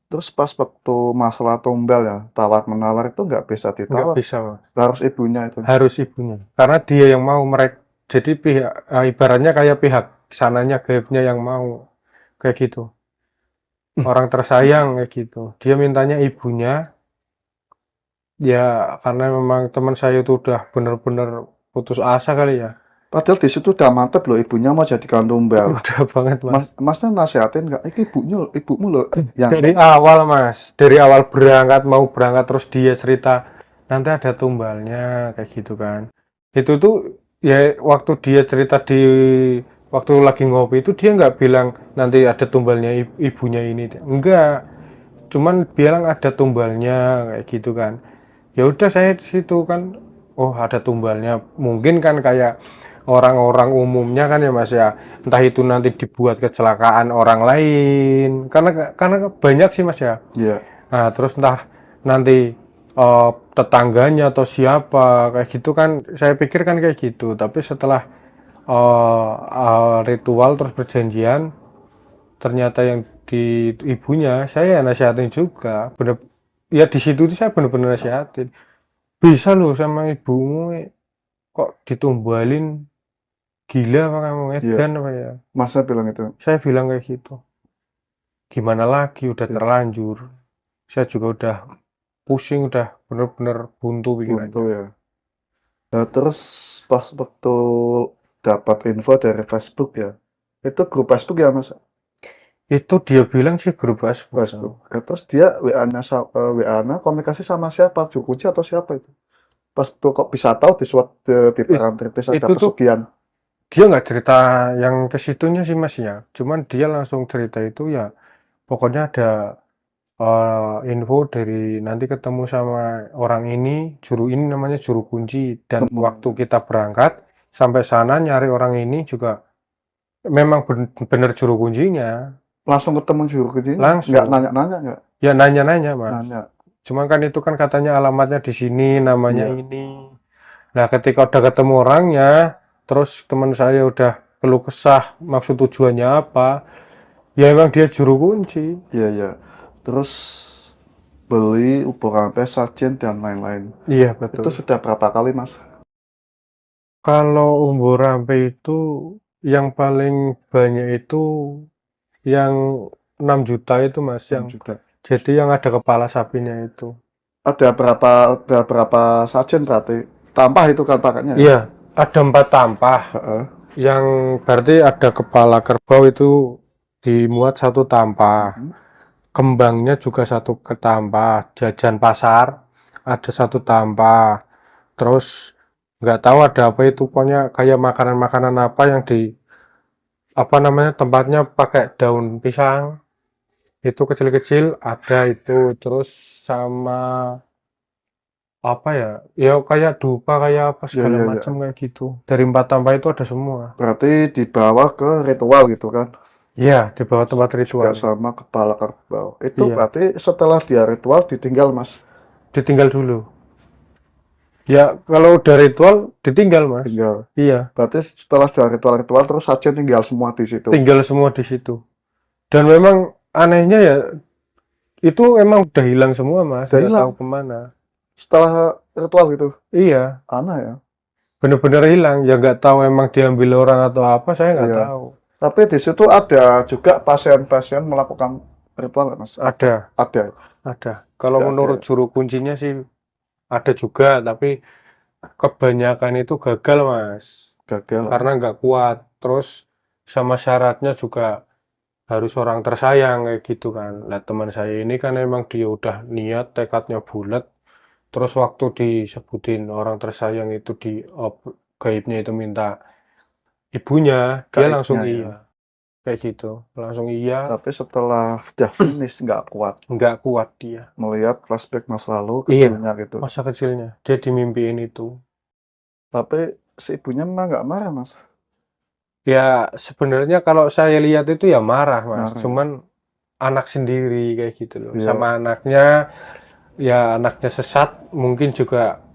Terus pas waktu masalah tumbal ya tawar menawar itu nggak bisa Nggak ditawar, bisa, Mas. harus ibunya itu. Harus ibunya. Karena dia yang mau mereka. Jadi pihak ibaratnya kayak pihak sananya gaibnya yang mau kayak gitu. Orang tersayang kayak gitu. Dia mintanya ibunya. Ya karena memang teman saya itu udah bener-bener putus asa kali ya. Padahal di situ udah mantep loh ibunya mau jadikan tumbal. Udah banget, Mas. Masnya nasihatin nggak? Ini ibumu loh yang Dari awal, Mas. Dari awal berangkat, mau berangkat terus dia cerita nanti ada tumbalnya kayak gitu kan. Itu tuh ya waktu dia cerita di waktu lagi ngopi itu dia nggak bilang nanti ada tumbalnya ibunya ini. Enggak. Cuman bilang ada tumbalnya kayak gitu kan. Ya udah saya di situ kan, oh ada tumbalnya. Mungkin kan kayak orang-orang umumnya kan ya Mas ya, entah itu nanti dibuat kecelakaan orang lain, karena banyak sih Mas ya. ya Nah terus entah nanti tetangganya atau siapa kayak gitu kan, saya pikir kan kayak gitu. Tapi setelah ritual terus perjanjian, ternyata yang di ibunya, saya nasihatin juga. Bener, ya di situ tuh saya bener-bener nasihatin. Bisa loh sama ibumu kok ditumbalin, gila apa kamu, iya edan apa ya? Masnya bilang itu. Saya bilang kayak gitu. Gimana lagi, udah Ya, terlanjur. Saya juga udah pusing, udah bener-bener buntu buntu pikirannya. ya. Nah, terus pas waktu dapat info dari Facebook ya, itu grup Facebook ya Mas? Itu dia bilang sih grup Facebook. Facebook. Ya, terus dia WA-nya komunikasi sama siapa? Jukuci atau siapa itu? Pas tuh kok bisa tahu di suatu di It- parantritis ada itu tuh pesugihan. dia nggak cerita yang ke situnya sih Mas ya. Cuman dia langsung cerita itu ya, pokoknya ada info dari nanti ketemu sama orang ini namanya juru kunci, dan waktu kita berangkat sampai sana nyari orang ini juga memang bener juru kuncinya. Langsung ketemu juru kunci, nggak Langsung nanya-nanya nggak? ya nanya-nanya Mas, Nanya. cuman kan itu kan katanya alamatnya di sini, namanya Iya. ini. Nah ketika udah ketemu orangnya, terus teman saya udah keluh kesah maksud tujuannya apa, ya emang dia juru kunci. Iya, iya. Terus beli ubur rampe, sajen, dan lain-lain. Iya Itu betul. sudah berapa kali, Mas? Kalau umur rampe itu yang paling banyak itu yang 6 juta itu Mas, 6 yang juta. jadi yang ada kepala sapinya itu. Ada berapa sajen berarti? Tambah itu kan paketnya ya? Iya, ada 4 tampah. Heeh. Yang berarti ada kepala kerbau itu dimuat 1 tampah. Mhm. Kembangnya juga 1 tampah. Jajan pasar ada 1 tampah. Terus nggak tahu ada apa itu, pokoknya kayak makanan-makanan apa yang di apa namanya tempatnya pakai daun pisang itu kecil-kecil ada itu. Terus sama apa ya, ya kayak dupa kayak apa Ya, segala ya, macam ya. kayak gitu, dari 4 tampah itu ada semua. Berarti dibawa ke ritual gitu kan? Iya, di bawah tempat Juga ritual. sama kepala kerbau. Itu Iya, berarti setelah dia ritual ditinggal, Mas? ditinggal dulu. Ya kalau udah ritual ditinggal Mas. Tinggal. Iya, Berarti setelah sudah ritual-ritual terus sajen tinggal semua di situ. tinggal semua di situ. Dan memang anehnya ya itu emang udah hilang semua Mas, Udah nggak tahu hilang kemana. setelah ritual gitu. Iya, Aneh ya. bener-bener hilang. Ya nggak tahu emang diambil orang atau apa, saya nggak Iya. tahu. Tapi di situ ada juga pasien-pasien melakukan ritual nggak, Mas? Ada, Ada. kalau Sudah ada. menurut juru kuncinya sih ada juga, tapi kebanyakan itu gagal Mas, Gagal. karena nggak kuat. Terus sama syaratnya juga harus orang tersayang kayak gitu kan. Nah teman saya ini kan emang dia udah niat, tekadnya bulat. Terus waktu disebutin orang tersayang itu di gaibnya itu minta ibunya, dia Gaibnya langsung ya. iya. Kayak gitu, langsung iya, Tapi setelah sudah finish nggak kuat nggak kuat dia. melihat flashback masa lalu Iya, kecilnya gitu. masa kecilnya, dia dimimpiin itu. Tapi si ibunya memang nggak marah, Mas. Ya sebenarnya kalau saya lihat itu ya marah Mas, Marah ya. cuman anak sendiri kayak gitu loh. Iya. Sama anaknya, ya anaknya sesat, mungkin juga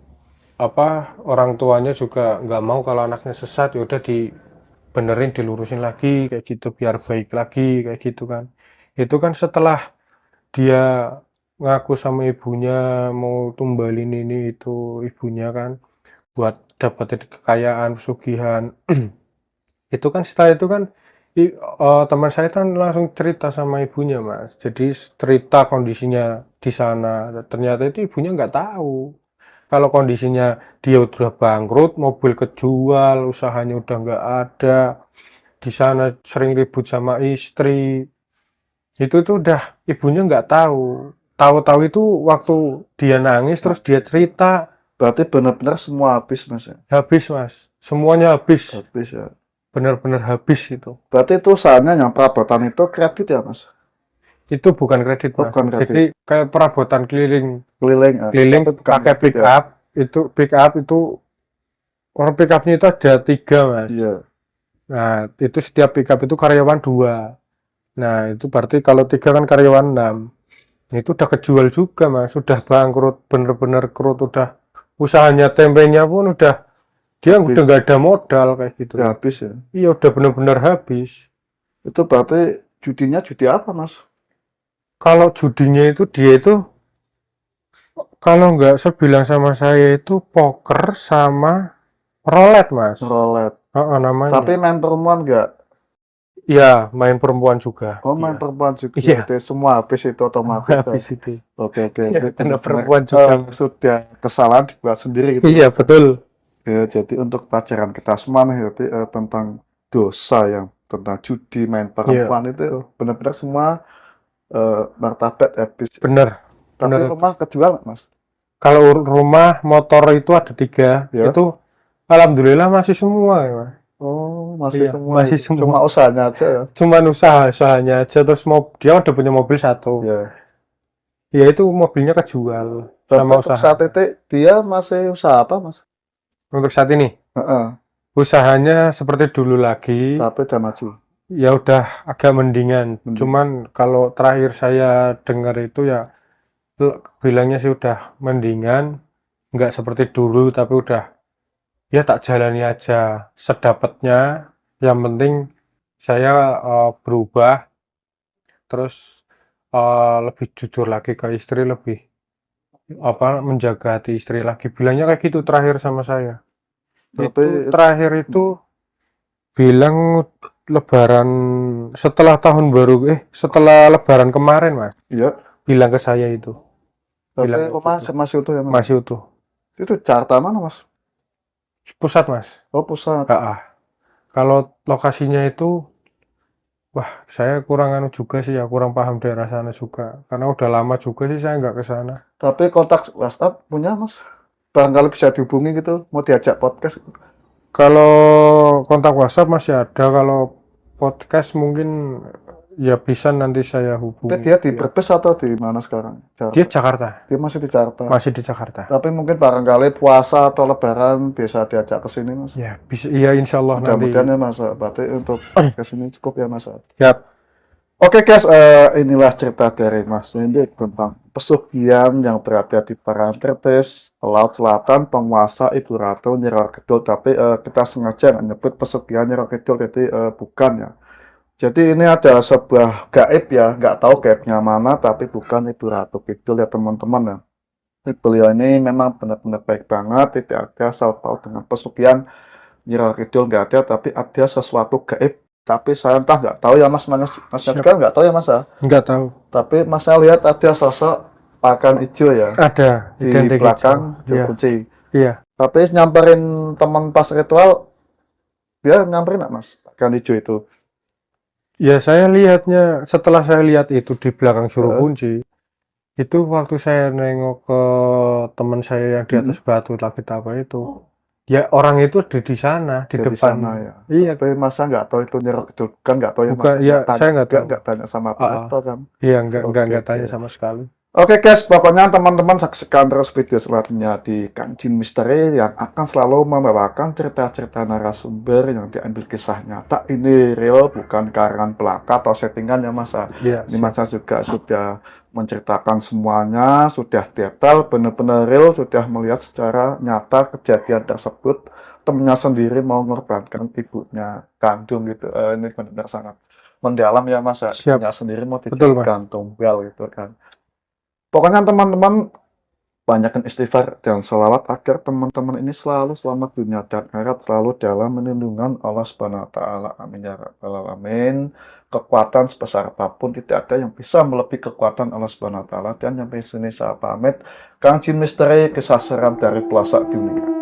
apa orang tuanya juga nggak mau kalau anaknya sesat, ya udah dibenerin, dilurusin lagi kayak gitu biar baik lagi kayak gitu kan. Itu kan setelah dia ngaku sama ibunya mau tumbalin ini itu ibunya kan buat dapetin kekayaan, pesugihan. Itu kan setelah itu kan teman saya kan langsung cerita sama ibunya Mas. Jadi cerita kondisinya di sana. Ternyata itu ibunya nggak tahu kalau kondisinya dia udah bangkrut, mobil kejual, usahanya udah nggak ada, di sana sering ribut sama istri. Itu tuh udah ibunya nggak tahu. Tahu-tahu itu waktu dia nangis terus dia cerita, Berarti benar-benar semua habis, Mas ya. habis Mas. Semuanya habis. Habis ya. Benar-benar habis itu. Berarti itu usahanya yang perabotan itu kredit ya, Mas? Itu bukan kredit Oh, Mas. bukan kredit. Jadi kayak perabotan keliling. Keliling. Keliling Tapi bukan pakai kredit pick ya. up. Itu pick up itu orang pick upnya itu ada 3 Mas. Iya. Nah, itu setiap pick up itu karyawan 2. Nah, itu berarti kalau 3 kan karyawan 6. Itu udah kejual juga Mas. Udah bangkrut, bener-bener krut, udah usahanya tempenya pun udah dia Habis. udah nggak ada modal kayak gitu. Ya habis ya. Iya, udah bener-bener habis. Itu berarti judinya judi apa, Mas? Kalau judinya itu dia itu kalau nggak bilang sama saya itu poker sama roulette Mas. Roulette. Namanya. Tapi main perempuan nggak? Iya, main perempuan juga. Oh, main Dia. perempuan juga. Iya. Berarti semua habis itu otomatis. Habis itu. Oke. Iya, karena Benar-benar, perempuan juga. sudah kesalahan dibuat sendiri gitu. Iya, betul. Ya, jadi untuk pelajaran kita semua nih, jadi tentang dosa yang tentang judi, main perempuan itu benar-benar semua martabat habis. Bener. Tapi bener. rumah kejual nggak, Mas? Kalau rumah motor itu ada 3, Ya. itu alhamdulillah masih semua ya Mas. Oh, masih Iya, semua. masih semua. Cuma usahanya aja ya. Cuman usahanya aja, terus dia udah punya mobil 1. Ya. Ya itu mobilnya kejual Tapi sama untuk usaha. saat itu dia masih usaha apa, Mas? Untuk saat ini Heeh, usahanya seperti dulu lagi. tapi udah maju. Ya udah agak mendingan. Cuman kalau terakhir saya dengar itu ya bilangnya sih udah mendingan, nggak seperti dulu, tapi udah ya tak jalani aja sedapatnya. Yang penting saya berubah, terus lebih jujur lagi ke istri, lebih menjaga hati istri lagi. Bilangnya kayak gitu terakhir sama saya. Tapi Itu terakhir itu bilang lebaran setelah tahun baru, setelah lebaran kemarin Mas, iya, bilang ke saya itu. tapi Bilang rumah gitu. masih utuh ya, Mas? Masih utuh. Itu Jakarta mana, Mas? Pusat Mas. Oh, pusat. Kalau lokasinya itu, wah saya kurang juga sih ya, kurang paham daerah sana juga. Karena udah lama juga sih saya nggak ke sana. Tapi kontak WhatsApp punya, Mas? Barangkali bisa dihubungi gitu, mau diajak podcast. Kalau kontak WhatsApp masih ada, kalau podcast mungkin ya bisa nanti saya Tapi hubungi. dia di Brebes atau di mana sekarang? Dia Jakarta. Dia masih di Jakarta. Masih di Jakarta. Tapi mungkin barangkali puasa atau lebaran bisa diajak ke sini, Mas. Ya, bisa. Iya, insya Allah nanti. Mudah-mudahan ya, Mas. Berarti untuk podcast ini cukup ya, Mas. Yap. Oke, guys, inilah cerita dari Mas Hendy tentang pesugihan yang berada di Parangtritis, Laut Selatan, penguasa Ibu Ratu Nyi Roro Kidul. Tapi kita sengaja menyebut pesugihan Nyi Roro Kidul, jadi bukan ya. Jadi ini ada sebuah gaib ya, nggak tahu gaibnya mana, tapi bukan Ibu Ratu Kidul ya teman-teman ya. Beliau ini memang benar-benar baik banget, tidak ada asal tahu dengan pesugihan Nyiral Kidul nggak ada, tapi ada sesuatu gaib. Tapi saya entah nggak tahu ya Masnya Siap. juga nggak tahu ya Mas ya. Nggak tahu. Tapi Masnya lihat ada sosok pakan hijau ya Ada di identik belakang hijau. Iya, juru kunci. iya. Tapi nyamperin teman pas ritual, dia nyamperin nggak Mas pakan hijau itu? Ya saya lihatnya setelah saya lihat itu di belakang juru Heeh. kunci, itu waktu saya nengok ke teman saya yang di atas batu lagi apa itu, ya orang itu ada di sana di Dia di depan. sana ya. Iya, Tapi masa nggak tahu itu Nyiral Kidul kan nggak tahu ya Mas. bukan ya, Nggak tanya saya nggak juga, tahu. nggak tanya sama Pak Ah, ah. Rektor kan. Iya, Oke, nggak oke. tanya sama sekali. Oke guys, pokoknya teman-teman saksikan terus video selanjutnya di Kang Jin Misteri yang akan selalu membawakan cerita-cerita narasumber yang diambil kisah nyata. Ini real, bukan karangan belaka atau settingan ya Mas. Iya, Ini Mas juga sudah menceritakan semuanya, sudah detail, benar-benar real, sudah melihat secara nyata kejadian tersebut. Temennya sendiri mau mengorbankan ibunya kandung gitu. Ini benar-benar sangat mendalam ya Mas. siap. Ibunya sendiri mau Betul, Mas. dijadikan tumbal gitu kan. Pokoknya teman-teman banyakkan istighfar dan sholawat agar teman-teman ini selalu selamat dunia dan akhirat, selalu dalam melindungan Allah Subhanahu wa taala. Amin ya rabbal alamin. Kekuatan sebesar apapun tidak ada yang bisa melebihi kekuatan Allah Subhanahu wa taala. Dan sampai sini saya pamit. Kang Jin Misteri, kisah seram dari pelosok dunia.